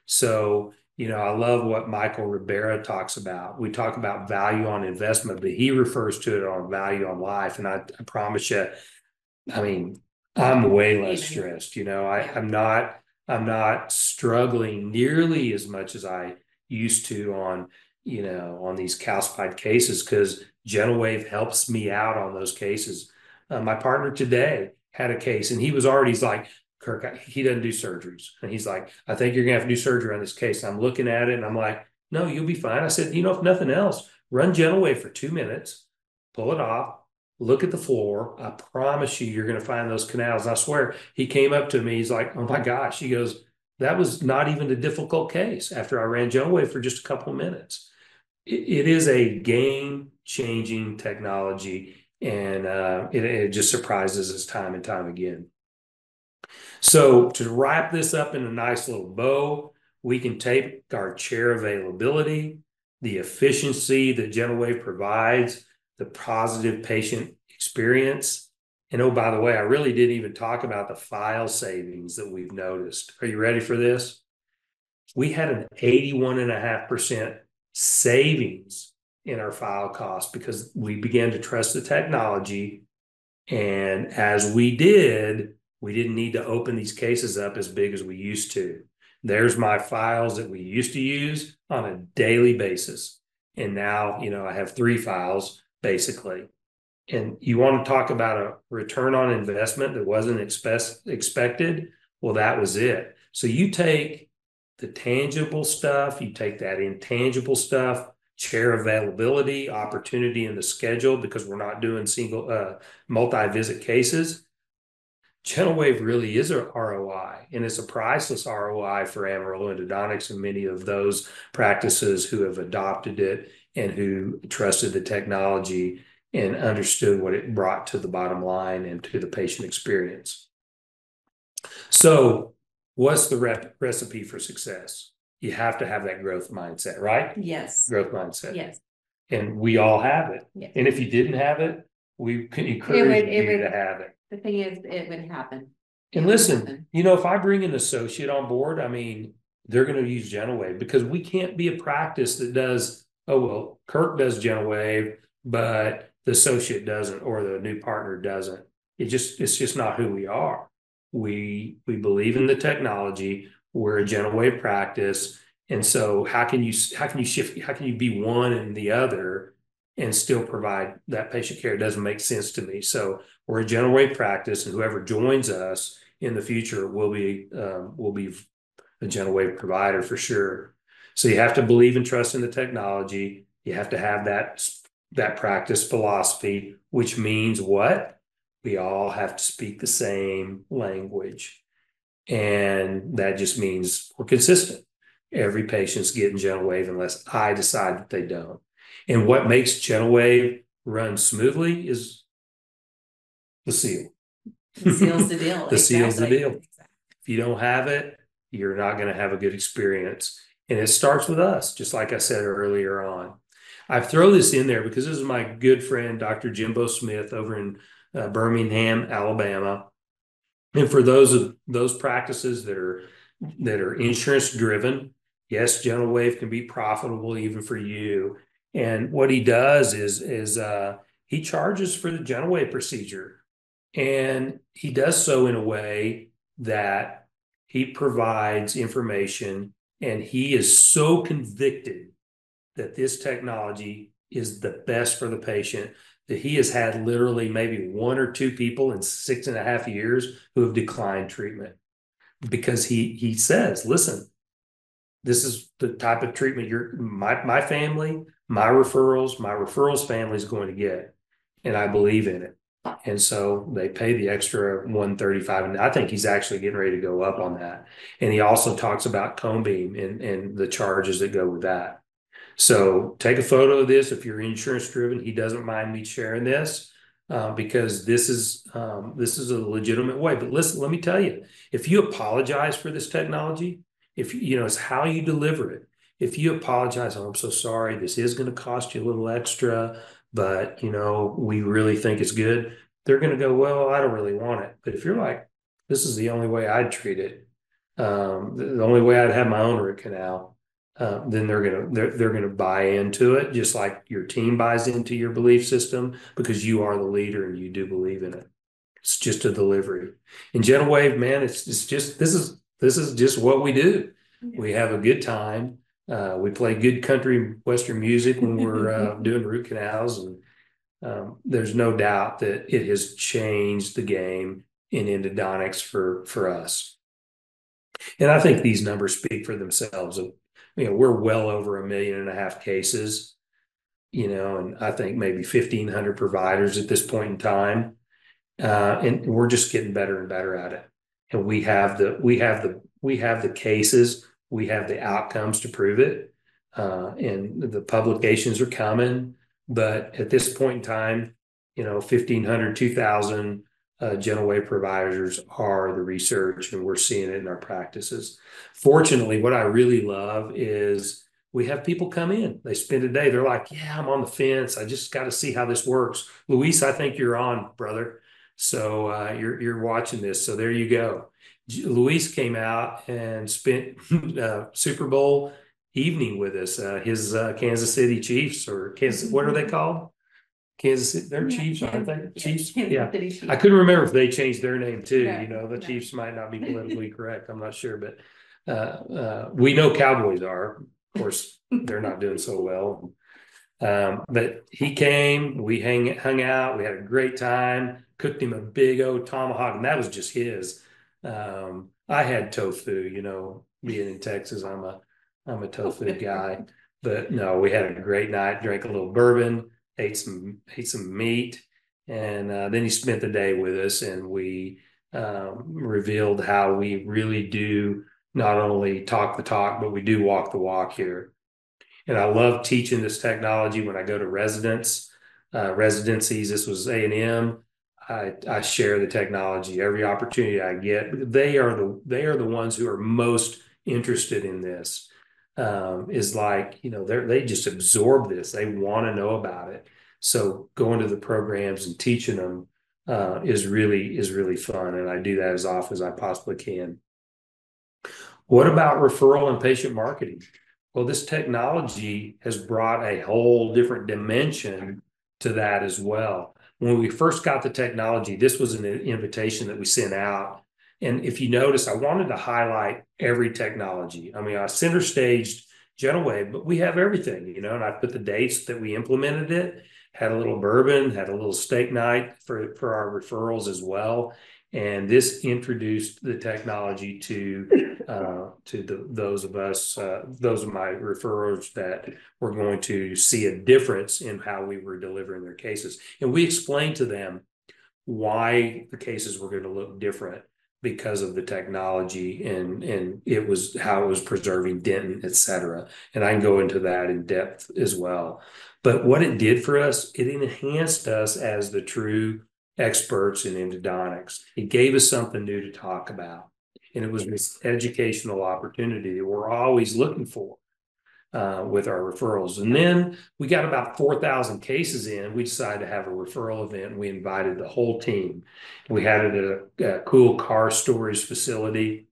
So, I love what Michael Ribera talks about. We talk about value on investment, but he refers to it on value on life. And I promise you, I mean, I'm way less stressed. I'm not struggling nearly as much as I used to on these calcified cases, because GentleWave helps me out on those cases. My partner today had a case, and he's like, Kirk, he doesn't do surgeries. And he's like, I think you're going to have to do surgery on this case. And I'm looking at it and I'm like, no, you'll be fine. I said, if nothing else, run GentleWave for 2 minutes, pull it off, look at the floor. I promise you're going to find those canals. And I swear, he came up to me. He's like, oh my gosh. He goes, that was not even a difficult case after I ran GentleWave for just a couple of minutes. It is a game-changing technology, and it just surprises us time and time again. So to wrap this up in a nice little bow, we can take our chair availability, the efficiency that GentleWave provides, the positive patient experience. And oh, by the way, I really didn't even talk about the file savings that we've noticed. Are you ready for this? We had an 81.5% savings in our file cost because we began to trust the technology. And as we did, we didn't need to open these cases up as big as we used to. There's my files that we used to use on a daily basis. And now, I have 3 files basically. And you want to talk about a return on investment that wasn't expected? Well, that was it. So you take the tangible stuff, you take that intangible stuff, chair availability, opportunity in the schedule, because we're not doing single multi-visit cases. GentleWave really is a ROI, and it's a priceless ROI for Amarillo endodontics and many of those practices who have adopted it and who trusted the technology and understood what it brought to the bottom line and to the patient experience. So what's the recipe for success? You have to have that growth mindset, right? Yes. Growth mindset. Yes. And we all have it. Yes. And if you didn't have it, we can encourage you to have it. The thing is, it would happen. And listen, you know, if I bring an associate on board, I mean, they're going to use GentleWave because we can't be a practice that does, oh, well, Kirk does GentleWave, but the associate doesn't, or the new partner doesn't. It's just not who we are. We believe in the technology. We're a GentleWave practice. And so how can you shift, how can you be one and the other and still provide that patient care? It doesn't make sense to me. So we're a GentleWave practice, and whoever joins us in the future will be a GentleWave provider for sure. So you have to believe and trust in the technology. You have to have that practice philosophy, which means what? We all have to speak the same language. And that just means we're consistent. Every patient's getting GentleWave unless I decide that they don't. And what makes GentleWave run smoothly is the seal. The seal's the deal. The seal's the deal. Exactly. If you don't have it, you're not going to have a good experience. And it starts with us, just like I said earlier on. I throw this in there because this is my good friend, Dr. Jimbo Smith, over in Birmingham, Alabama. And for those practices that are insurance driven, yes, GentleWave can be profitable even for you. And what he does is he charges for the GentleWave procedure, and he does so in a way that he provides information, and he is so convicted that this technology is the best for the patient that he has had literally maybe 1 or 2 people in 6.5 years who have declined treatment because he says, listen, this is the type of treatment my family, my referrals family is going to get, and I believe in it. And so they pay the extra $135, and I think he's actually getting ready to go up on that. And he also talks about cone beam and the charges that go with that. So take a photo of this if you're insurance driven. He doesn't mind me sharing this because this is a legitimate way. But listen, let me tell you, if you apologize for this technology, if you know, it's how you deliver it. If you apologize, oh, I'm so sorry, this is going to cost you a little extra, but you know, we really think it's good. They're going to go, well, I don't really want it. But if you're like, this is the only way I'd treat it, the only way I'd have my own root canal, then they're gonna buy into it, just like your team buys into your belief system because you are the leader and you do believe in it. It's just a delivery. In GentleWave, man, it's just this is just what we do. We have a good time. We play good country western music when we're doing root canals, and there's no doubt that it has changed the game in endodontics for us. And I think these numbers speak for themselves. You know, we're well over 1.5 million cases, you know, and I think maybe 1,500 providers at this point in time. And we're just getting better and better at it. And we have the cases, we have the outcomes to prove it. And the publications are coming, but at this point in time, you know, 1,500, 2,000 GentleWave providers are the research, and we're seeing it in our practices. Fortunately, what I really love is we have people come in, they spend a day, they're like, yeah, I'm on the fence, I just got to see how this works. Luis, I think you're on, brother. So you're watching this, so there you go. Luis came out and spent Super Bowl evening with us. His Kansas City Chiefs, or Kansas, what are they called? Kansas City, they're Chiefs, aren't they? Chiefs, yeah. I couldn't remember if they changed their name too. No, you know, the Chiefs might not be politically correct. I'm not sure, but we know Cowboys are. Of course, they're not doing so well. But he came, we hung out, we had a great time, cooked him a big old tomahawk, and that was just his. I had tofu, you know, being in Texas, I'm a tofu guy. But no, we had a great night, drank a little bourbon, ate some meat, and then he spent the day with us, and we revealed how we really do not only talk the talk, but we do walk the walk here. And I love teaching this technology when I go to residencies. This was A&M. I share the technology every opportunity I get. They are the ones who are most interested in this. Is like, they just absorb this. They want to know about it. So going to the programs and teaching them is really fun, and I do that as often as I possibly can. What about referral and patient marketing? Well, this technology has brought a whole different dimension to that as well. When we first got the technology, this was an invitation that we sent out. And if you notice, I wanted to highlight every technology. I mean, I center staged GentleWave, but we have everything, and I put the dates that we implemented it, had a little bourbon, had a little steak night for our referrals as well. And this introduced the technology to those of my referrers that were going to see a difference in how we were delivering their cases. And we explained to them why the cases were going to look different because of the technology, and it was how it was preserving dentin, et cetera. And I can go into that in depth as well. But what it did for us, it enhanced us as the true experts in endodontics. It gave us something new to talk about. And it was this educational opportunity that we're always looking for with our referrals. And then we got about 4,000 cases in. We decided to have a referral event, and we invited the whole team. We had it at a cool car storage facility.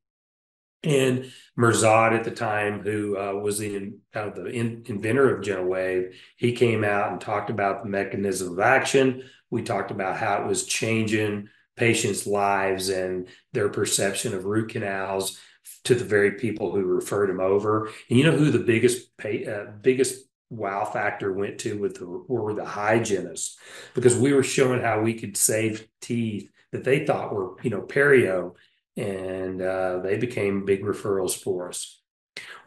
And Mirzad at the time, who was the inventor of GentleWave, he came out and talked about the mechanism of action. We talked about how it was changing patients' lives and their perception of root canals to the very people who referred him over. And you know who the biggest wow factor went to were the hygienists, because we were showing how we could save teeth that they thought were, perio, and they became big referrals for us.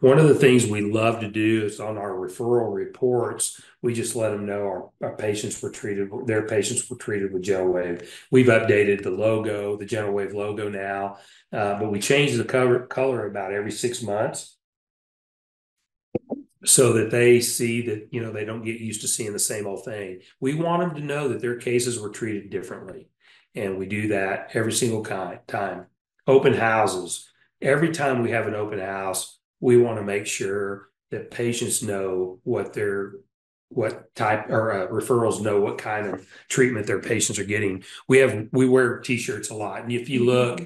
One of the things we love to do is on our referral reports, we just let them know their patients were treated with GentleWave. We've updated the logo, the GentleWave logo now, but we change the color about every 6 months so that they see that, they don't get used to seeing the same old thing. We want them to know that their cases were treated differently. And we do that every single time. Open houses. Every time we have an open house, we want to make sure that patients know what type, or referrals know what kind of treatment their patients are getting. We wear t-shirts a lot. And if you look,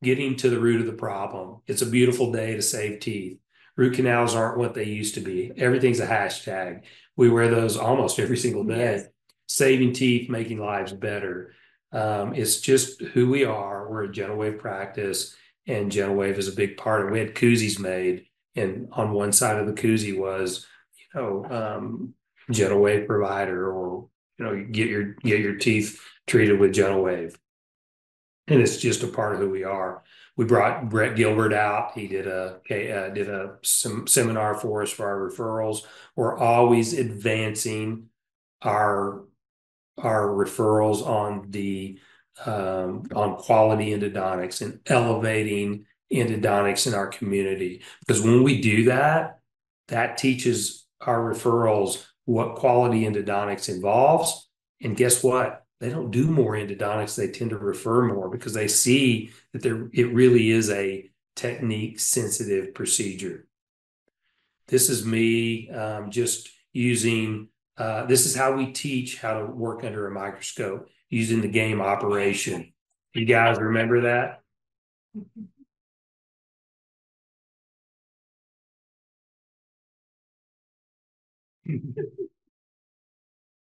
getting to the root of the problem, it's a beautiful day to save teeth. Root canals aren't what they used to be. Everything's a hashtag. We wear those almost every single day. Yes. Saving teeth, making lives better. It's just who we are. We're a GentleWave practice, and GentleWave is a big part of it. We had koozies made, and on one side of the koozie was, GentleWave provider, or get your teeth treated with GentleWave. And it's just a part of who we are. We brought Brett Gilbert out. He did some seminar for us for our referrals. We're always advancing our referrals on quality endodontics and elevating endodontics in our community. Because when we do that, that teaches our referrals what quality endodontics involves. And guess what? They don't do more endodontics. They tend to refer more because they see that it really is a technique sensitive procedure. This is me just using, this is how we teach how to work under a microscope using the game operation. You guys remember that?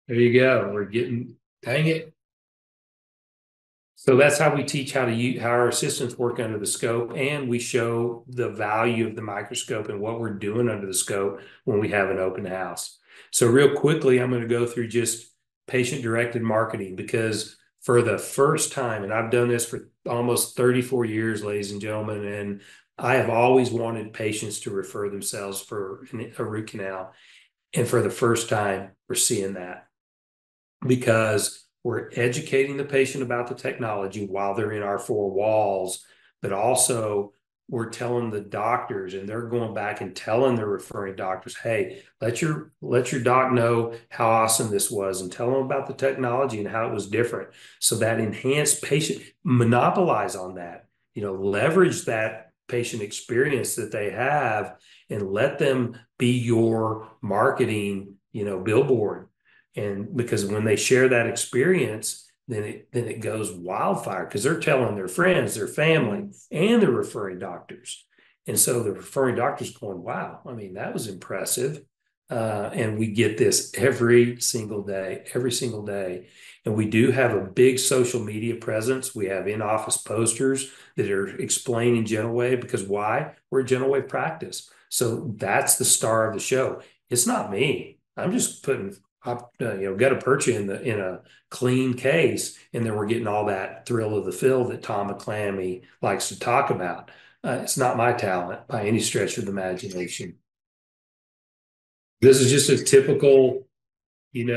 There you go. Dang it. So that's how we teach how our assistants work under the scope, and we show the value of the microscope and what we're doing under the scope when we have an open house. So real quickly, I'm going to go through just patient-directed marketing, because for the first time, and I've done this for almost 34 years, ladies and gentlemen, and I have always wanted patients to refer themselves for a root canal. And for the first time, we're seeing that, because we're educating the patient about the technology while they're in our four walls, but also we're telling the doctors, and they're going back and telling their referring doctors, hey, let your doc know how awesome this was, and tell them about the technology and how it was different. So that enhanced patient, monopolize on that, leverage that patient experience that they have and let them be your marketing, billboard. And because when they share that experience, then it goes wildfire, because they're telling their friends, their family, and their referring doctors. And so the referring doctor's going, wow, I mean, that was impressive. And we get this every single day. And we do have a big social media presence. We have in-office posters that are explaining GentleWave, because why? We're a GentleWave practice. So that's the star of the show. It's not me. I'm just putting gutta percha in a clean case, and then we're getting all that thrill of the fill that Tom McClammy likes to talk about. It's not my talent by any stretch of the imagination. This is just a typical, kind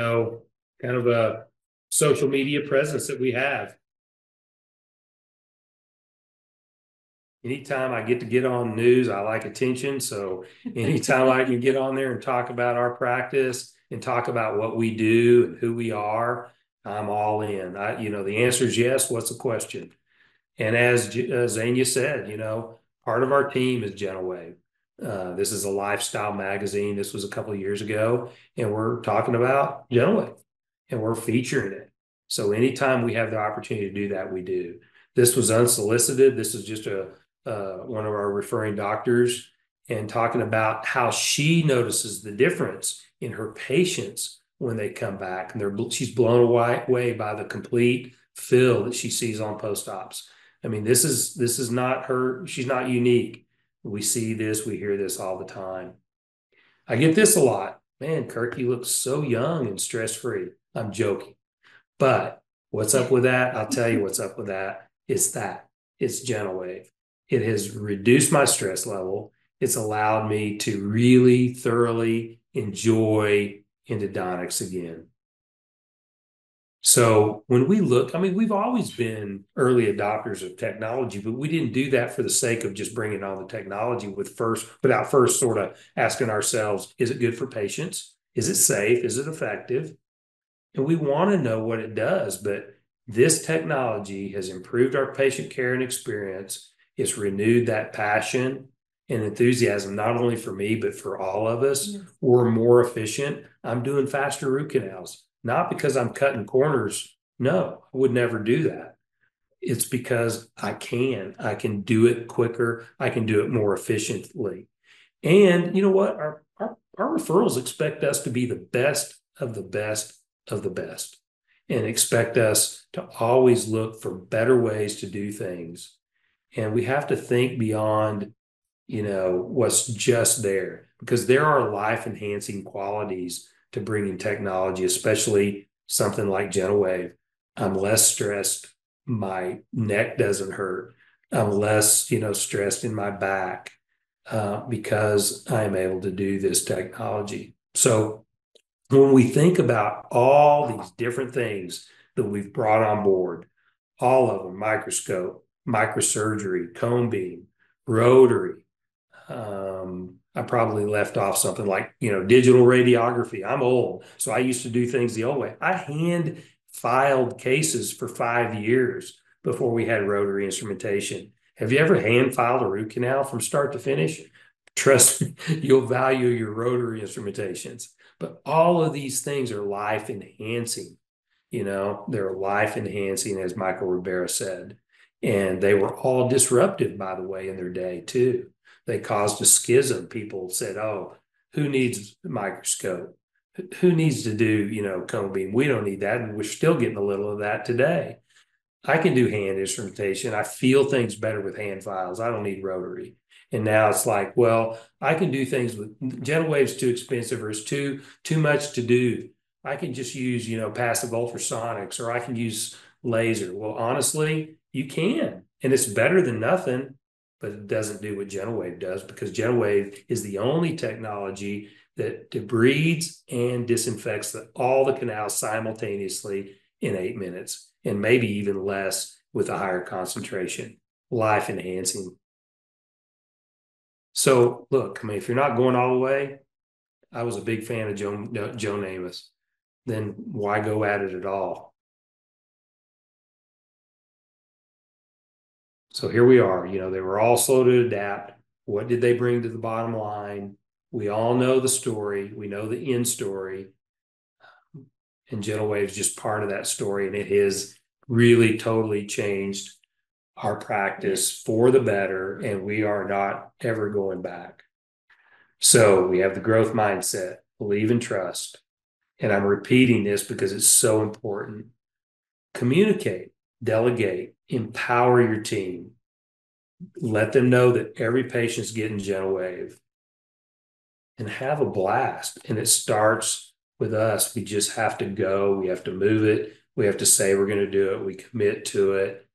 of a social media presence that we have. Anytime I get to get on news, I like attention. So anytime I can get on there and talk about our practice and talk about what we do and who we are, I'm all in. The answer is yes. What's the question? And as Zania said, part of our team is GentleWave. This is a lifestyle magazine. This was a couple of years ago, and we're talking about GentleWave, and we're featuring it. So anytime we have the opportunity to do that, we do. This was unsolicited. This is just one of our referring doctors, and talking about how she notices the difference in her patients when they come back, and she's blown away by the complete fill that she sees on post-ops. I mean, this is not her. She's not unique. We see this, we hear this all the time. I get this a lot. Man, Kirk, you look so young and stress-free. I'm joking. But what's up with that? I'll tell you what's up with that. It's GentleWave. It has reduced my stress level. It's allowed me to really thoroughly enjoy endodontics again. So when we look, I mean, we've always been early adopters of technology, but we didn't do that for the sake of just bringing on the technology without first sort of asking ourselves, is it good for patients? Is it safe? Is it effective? And we want to know what it does, but this technology has improved our patient care and experience. It's renewed that passion and enthusiasm, not only for me, but for all of us. Yes. We're more efficient. I'm doing faster root canals, not because I'm cutting corners. No, I would never do that. It's because I can do it quicker. I can do it more efficiently. And you know what? Our referrals expect us to be the best of the best of the best, and expect us to always look for better ways to do things. And we have to think beyond, what's just there, because there are life enhancing qualities to bringing technology, especially something like GentleWave. I'm less stressed. My neck doesn't hurt. I'm less, stressed in my back because I'm able to do this technology. So when we think about all these different things that we've brought on board, all of them, microscope, microsurgery, cone beam, rotary, I probably left off something like, digital radiography. I'm old, so I used to do things the old way. I hand filed cases for 5 years before we had rotary instrumentation. Have you ever hand filed a root canal from start to finish? Trust me, you'll value your rotary instrumentations. But all of these things are life enhancing. They're life enhancing, as Michael Ribera said. And they were all disruptive, by the way, in their day too. They caused a schism. People said, oh, who needs a microscope? Who needs to do, cone beam? We don't need that. And we're still getting a little of that today. I can do hand instrumentation. I feel things better with hand files. I don't need rotary. And now it's like, well, I can do things with GentleWave's too expensive, or it's too much to do. I can just use, passive ultrasonics, or I can use laser. Well, honestly, you can, and it's better than nothing, but it doesn't do what GentleWave does, because GentleWave is the only technology that debrides and disinfects all the canals simultaneously in 8 minutes, and maybe even less with a higher concentration. Life enhancing. So look, I mean, if you're not going all the way, I was a big fan of Joe Namath. Then why go at it at all? So here we are. They were all slow to adapt. What did they bring to the bottom line? We all know the story. We know the end story. And GentleWave is just part of that story. And it has really totally changed our practice for the better. And we are not ever going back. So we have the growth mindset, believe and trust. And I'm repeating this because it's so important. Communicate, delegate, empower your team. Let them know that every patient's getting GentleWave, and have a blast. And it starts with us. We just have to go. We have to move it. We have to say we're going to do it. We commit to it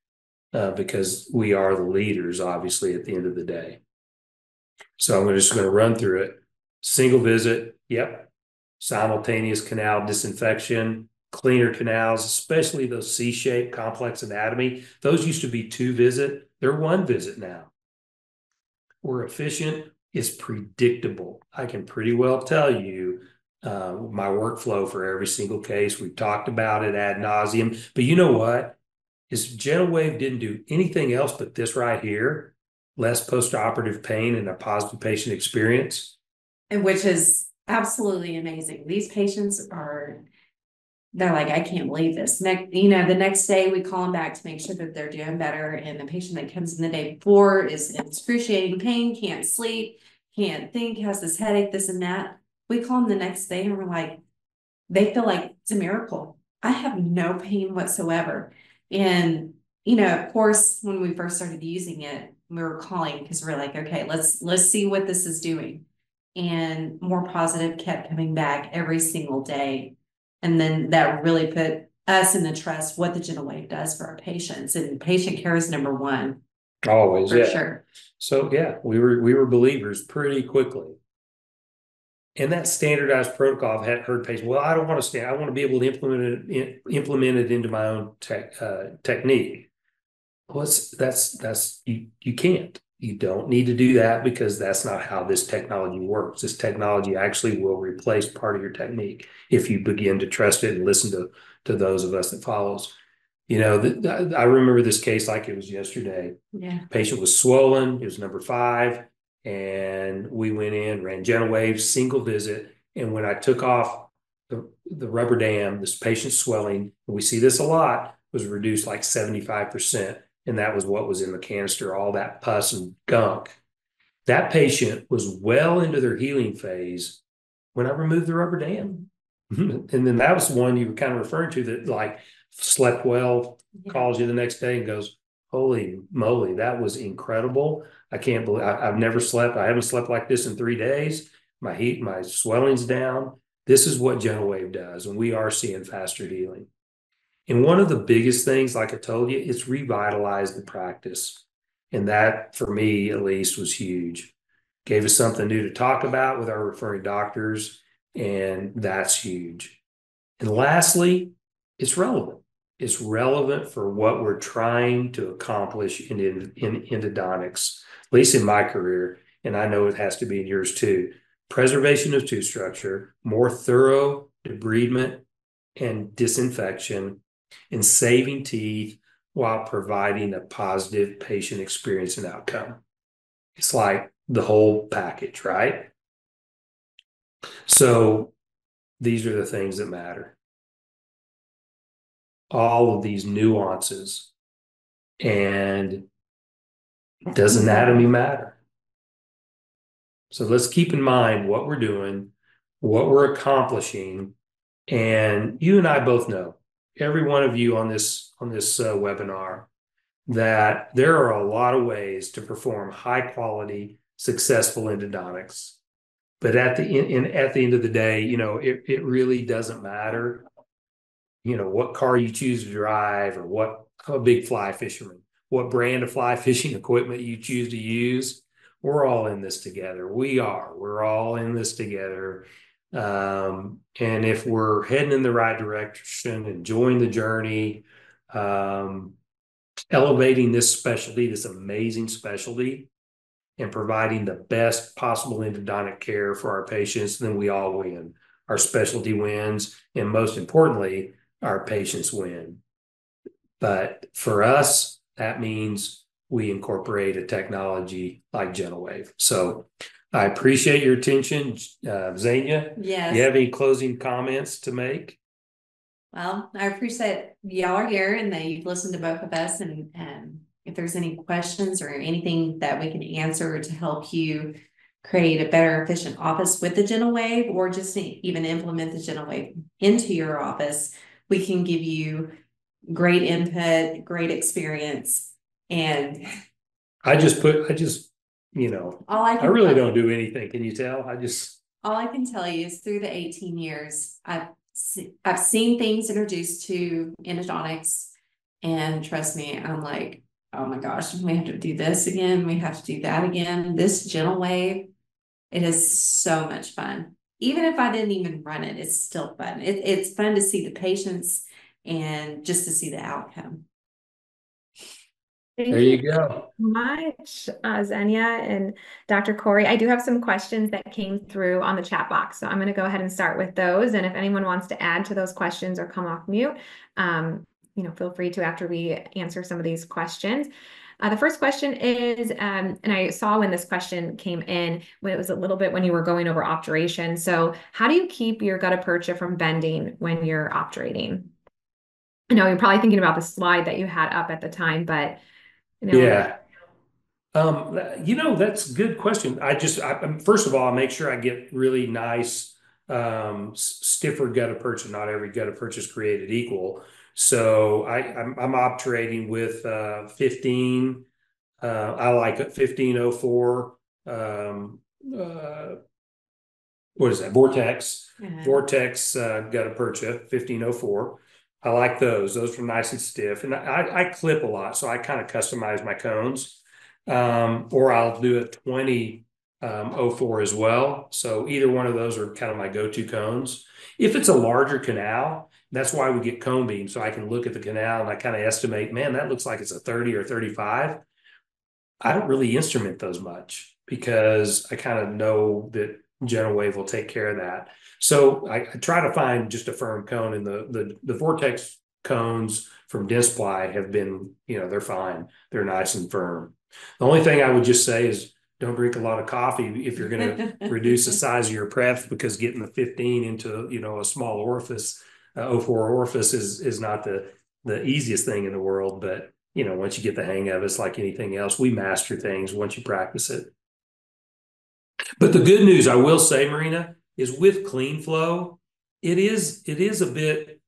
because we are the leaders, obviously, at the end of the day. So I'm just going to run through it. Single visit. Yep. Simultaneous canal disinfection, cleaner canals, especially those C-shaped complex anatomy. Those used to be 2 visit. They're 1 visit now. We're efficient. It's predictable. I can pretty well tell you my workflow for every single case. We've talked about it ad nauseum. But you know what? Is GentleWave didn't do anything else but this right here. Less postoperative pain and a positive patient experience. And which is absolutely amazing. These patients they're like, I can't believe this. The next day we call them back to make sure that they're doing better. And the patient that comes in the day before is in excruciating pain, can't sleep, can't think, has this headache, this and that. We call them the next day and we're like, they feel like it's a miracle. I have no pain whatsoever. And, of course, when we first started using it, we were calling because we're like, okay, let's see what this is doing. And more positive kept coming back every single day. And then that really put us in the trust what the GentleWave does for our patients. And patient care is number 1. Always, for yeah. Sure. So yeah, we were believers pretty quickly. And that standardized protocol, I've heard patients, well, I don't want to stand. I want to be able to implement it into my own technique. Well, you can't. You don't need to do that because that's not how this technology works. This technology actually will replace part of your technique if you begin to trust it and listen to those of us that follows. I remember this case like it was yesterday. Yeah. Patient was swollen. It was number 5. And we went in, ran GentleWave, single visit. And when I took off the rubber dam, this patient's swelling, and we see this a lot, was reduced like 75%. And that was what was in the canister, all that pus and gunk. That patient was well into their healing phase when I removed the rubber dam. And then that was the one you were kind of referring to that like slept well, calls you the next day and goes, holy moly, that was incredible. I can't believe I've never slept. I haven't slept like this in 3 days. My swelling's down. This is what GentleWave does. And we are seeing faster healing. And one of the biggest things, like I told you, it's revitalized the practice. And that, for me at least, was huge. Gave us something new to talk about with our referring doctors. And that's huge. And lastly, it's relevant. It's relevant for what we're trying to accomplish in endodontics, at least in my career. And I know it has to be in yours too. Preservation of tooth structure, more thorough debridement and disinfection, and saving teeth while providing a positive patient experience and outcome. It's like the whole package, right? So these are the things that matter. All of these nuances. And does anatomy matter? So let's keep in mind what we're doing, what we're accomplishing. And you and I both know, every one of you on this webinar, that there are a lot of ways to perform high quality, successful endodontics. But at the end of the day, it really doesn't matter, what car you choose to drive or what a big fly fisherman, what brand of fly fishing equipment you choose to use. We're all in this together. We're all in this together. And if we're heading in the right direction, enjoying the journey, elevating this specialty, this amazing specialty, and providing the best possible endodontic care for our patients, then we all win. Our specialty wins, and most importantly, our patients win. But for us, that means we incorporate a technology like GentleWave. So I appreciate your attention, Xenia. Yes. You have any closing comments to make? Well, I appreciate y'all are here and that you've listened to both of us. And if there's any questions or anything that we can answer to help you create a better, efficient office with the GentleWave, or just even implement the GentleWave into your office, we can give you great input, great experience. And I really don't do anything. Can you tell? All I can tell you is through the 18 years, I've seen things introduced to endodontics, and trust me, I'm like, oh my gosh, we have to do this again. We have to do that again. This GentleWave, it is so much fun. Even if I didn't even run it, it's still fun. It's fun to see the patients and just to see the outcome. There you go. Much, Xenia and Dr. Coury. I do have some questions that came through on the chat box, so I'm going to go ahead and start with those. And if anyone wants to add to those questions or come off mute, feel free to after we answer some of these questions. The first question is, and I saw when this question came in, when it was a little bit when you were going over obturation. So how do you keep your gutta percha from bending when you're obturating? I know you're probably thinking about the slide that you had up at the time, but yeah. That's a good question. First of all, I make sure I get really nice, stiffer gutta percha. Not every gutta percha is created equal. So I'm obturating with 15. I like 1504. What is that? Vortex. Vortex gutta percha 1504. I like those. Those are nice and stiff. And I clip a lot, so I kind of customize my cones. Or I'll do a 2004 as well. So either one of those are kind of my go-to cones. If it's a larger canal, that's why we get cone beam. So I can look at the canal and I kind of estimate, man, that looks like it's a 30 or 35. I don't really instrument those much because I kind of know that GentleWave will take care of that. So I try to find just a firm cone, and the Vortex cones from Dentsply have been, they're fine. They're nice and firm. The only thing I would just say is don't drink a lot of coffee if you're going to reduce the size of your prep, because getting the 15 into, a small orifice, 04 orifice is not the easiest thing in the world. But, once you get the hang of it, it's like anything else. We master things once you practice it. But the good news, I will say, Marina, is with CleanFlow, it is a bit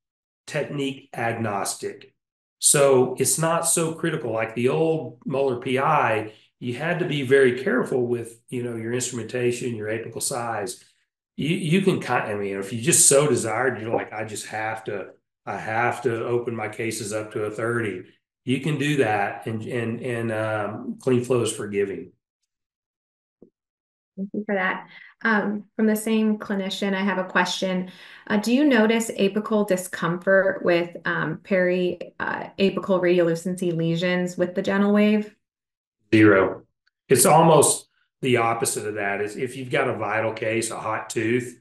technique agnostic. So it's not so critical. Like the old Mueller PI, you had to be very careful with, your instrumentation, your apical size. You can if you just so desired, you're like, I have to open my cases up to a 30. You can do that, and CleanFlow is forgiving. Thank you for that. From the same clinician, I have a question. Do you notice apical discomfort with peri-apical radiolucency lesions with the GentleWave? Zero. It's almost the opposite of that. Is if you've got a vital case, a hot tooth,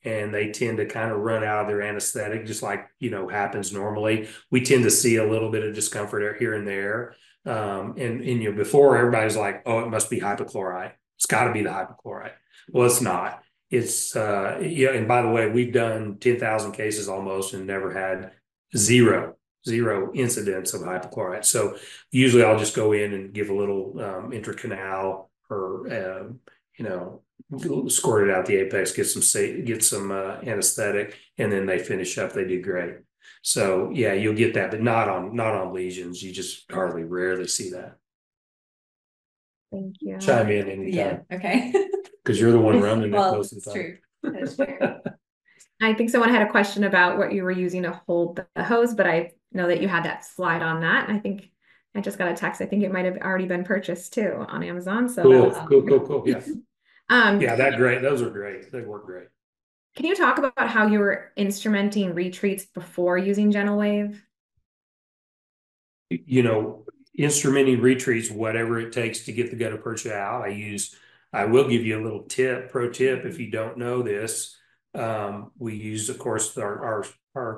and they tend to kind of run out of their anesthetic, just like, happens normally. We tend to see a little bit of discomfort here and there. And before, everybody's like, oh, it must be hypochlorite. It's got to be the hypochlorite. Well, it's not. It's, and by the way, we've done 10,000 cases almost and never had zero incidents of hypochlorite. So usually I'll just go in and give a little intracanal or, squirt it out the apex, get some anesthetic, and then they finish up. They do great. So yeah, you'll get that, but not on lesions. You just rarely see that. Thank you. Chime in anytime. Yeah. Okay. Because you're the one running it most of the time. True. That's true. I think someone had a question about what you were using to hold the hose, but I know that you had that slide on that. And I think I just got a text. I think it might have already been purchased too on Amazon. So cool. Yeah. Yeah, great. Those are great. They work great. Can you talk about how you were instrumenting retreats before using GentleWave? Instrumenting retreats, whatever it takes to get the gutta percha out. I will give you a little pro tip if you don't know this. We use, of course, our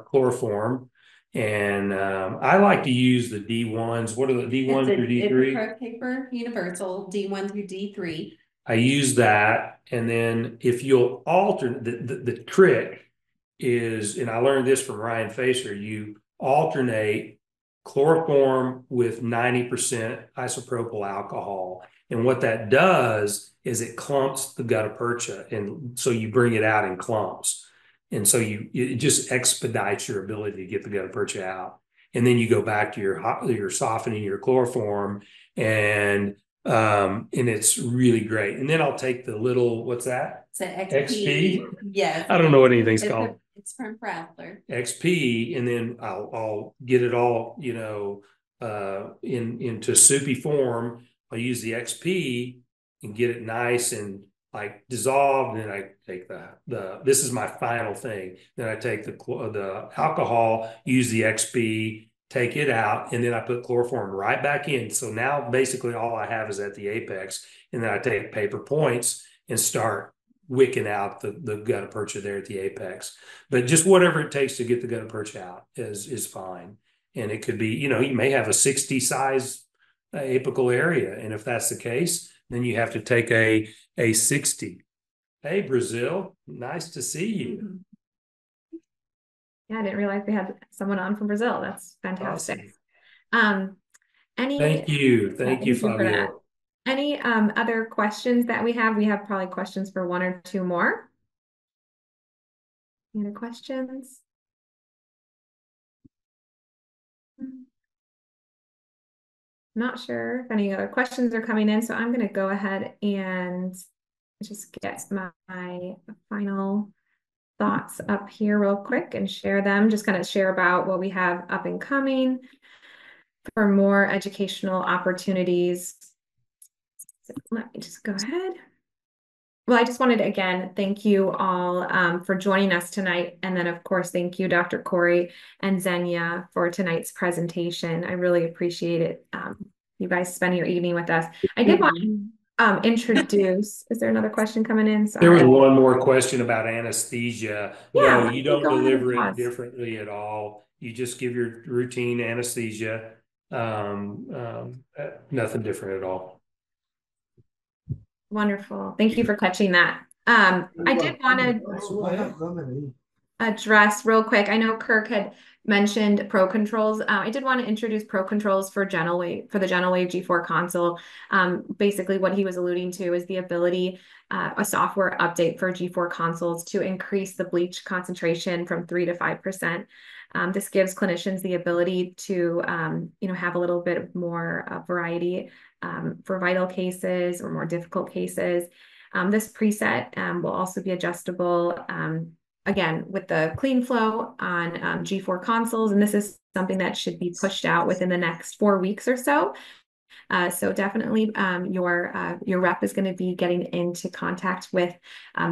chloroform, and I like to use the D1s. What are the D1 through D3? It's a Pro Paper Universal D1 through D3. I use that, and then if you'll alternate, the trick is, and I learned this from Ryan Facer, you alternate chloroform with 90% isopropyl alcohol. And what that does is it clumps the gutta percha. And so you bring it out in clumps. And so it just expedites your ability to get the gutta percha out. And then you go back to your softening your chloroform, and it's really great. And then I'll take the little, what's that? It's an XP. Yes. I don't know what anything's called. It's from Prattler. XP, and then I'll get it all, into soupy form. I'll use the XP and get it nice and like dissolved. And then I take this is my final thing. Then I take the alcohol, use the XP, take it out, and then I put chloroform right back in. So now basically all I have is at the apex, and then I take paper points and start wicking out the gutta percha there at the apex. But just whatever it takes to get the gutta percha out is fine. And it could be, you may have a 60 size apical area. And if that's the case, then you have to take a 60. Hey, Brazil, nice to see you. Yeah, I didn't realize they had someone on from Brazil. That's fantastic. Awesome. Thank you, Fabio. Any other questions that we have? We have probably questions for one or two more. Any other questions? Not sure if any other questions are coming in, so I'm going to go ahead and just get my final thoughts up here real quick and share them. Just kind of share about what we have up and coming for more educational opportunities. So let me just go ahead. Well, I just wanted to, again, thank you all for joining us tonight. And then, of course, thank you, Dr. Coury and Xenia, for tonight's presentation. I really appreciate it. You guys spending your evening with us. I did want to introduce, is there another question coming in? Sorry. There was one more question about anesthesia. Yeah, no, you don't deliver it differently at all. You just give your routine anesthesia. Nothing different at all. Wonderful. Thank you for catching that. I did want to address real quick. I know Kirk had mentioned Pro Controls. I did want to introduce Pro Controls for GentleWave, for the GentleWave G4 console. Basically, what he was alluding to is the ability, a software update for G4 consoles to increase the bleach concentration from 3 to 5%. This gives clinicians the ability to, have a little bit more variety for vital cases or more difficult cases. This preset will also be adjustable, again, with the clean flow on G4 consoles. And this is something that should be pushed out within the next 4 weeks or so. So definitely your rep is going to be getting into contact with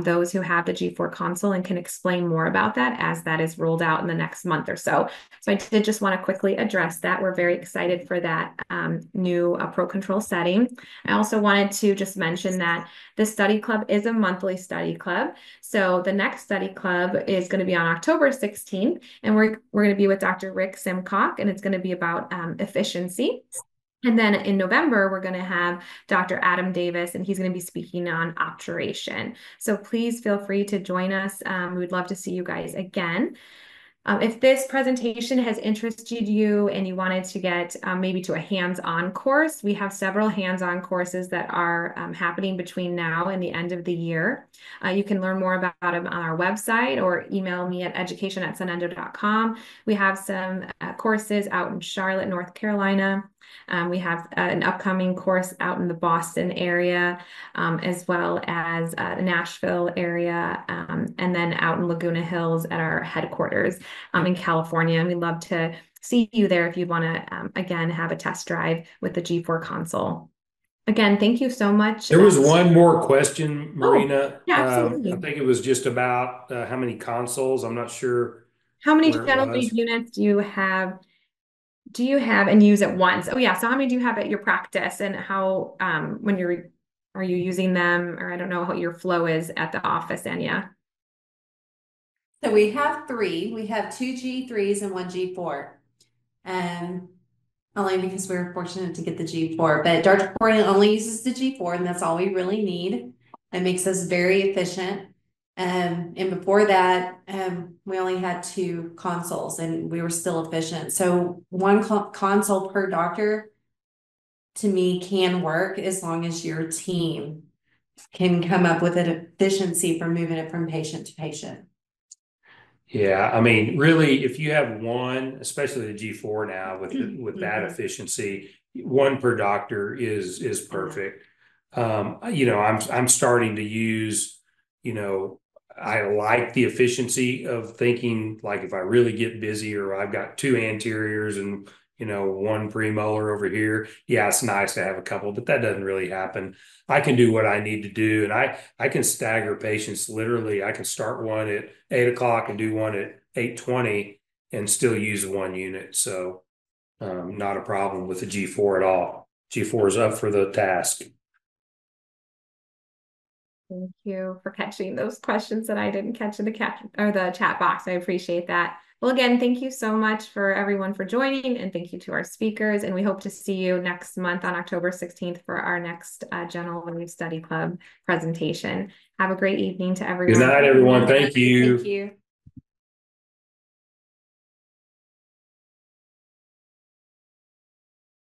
those who have the G4 console and can explain more about that as that is rolled out in the next month or so. So I did just want to quickly address that. We're very excited for that new Pro Control setting. I also wanted to just mention that the study club is a monthly study club. So the next study club is going to be on October 16th, and we're going to be with Dr. Rick Simcock, and it's going to be about efficiency. And then in November, we're going to have Dr. Adam Davis, and he's going to be speaking on obturation. So please feel free to join us. We would love to see you guys again. If this presentation has interested you and you wanted to get maybe to a hands-on course, we have several hands-on courses that are happening between now and the end of the year. You can learn more about them on our website or email me at education@sunendo.com. We have some courses out in Charlotte, North Carolina. We have an upcoming course out in the Boston area, as well as the Nashville area, and then out in Laguna Hills at our headquarters in California. And we'd love to see you there if you'd want to, again, have a test drive with the G4 console. again, thank you so much. There was one more question, Oh, Marina. yeah, I absolutely. think it was just about how many consoles. I'm not sure How many where it GentleWave was. units do you have and use at once? Oh yeah, so how many do you have at your practice, and how when are you using them, or I don't know how your flow is at the office, Anya? So we have three. We have two G3s and one G4. Um, only because we were fortunate to get the G4. But Dr. Corey only uses the G4, and that's all we really need. It makes us very efficient. And before that, we only had two consoles, and we were still efficient. So one console per doctor, to me, can work as long as your team can come up with an efficiency for moving it from patient to patient. Yeah, I mean, really, if you have one, especially the G4 now with that Mhm. efficiency, one per doctor is perfect. I'm starting to use, you know, I like the efficiency of thinking like if I really get busy or I've got two anteriors and one premolar over here, yeah, it's nice to have a couple, but that doesn't really happen. I can do what I need to do, and I can stagger patients literally. I can start one at 8 o'clock and do one at 8:20 and still use one unit. So not a problem with the G4 at all. G4 is up for the task. Thank you for catching those questions that I didn't catch in the chat box. I appreciate that. Well, again, thank you so much for everyone for joining, and thank you to our speakers. And we hope to see you next month on October 16th for our next GentleWave Study Club presentation. Have a great evening to Good everyone. night, everyone. Thank you. Thank you.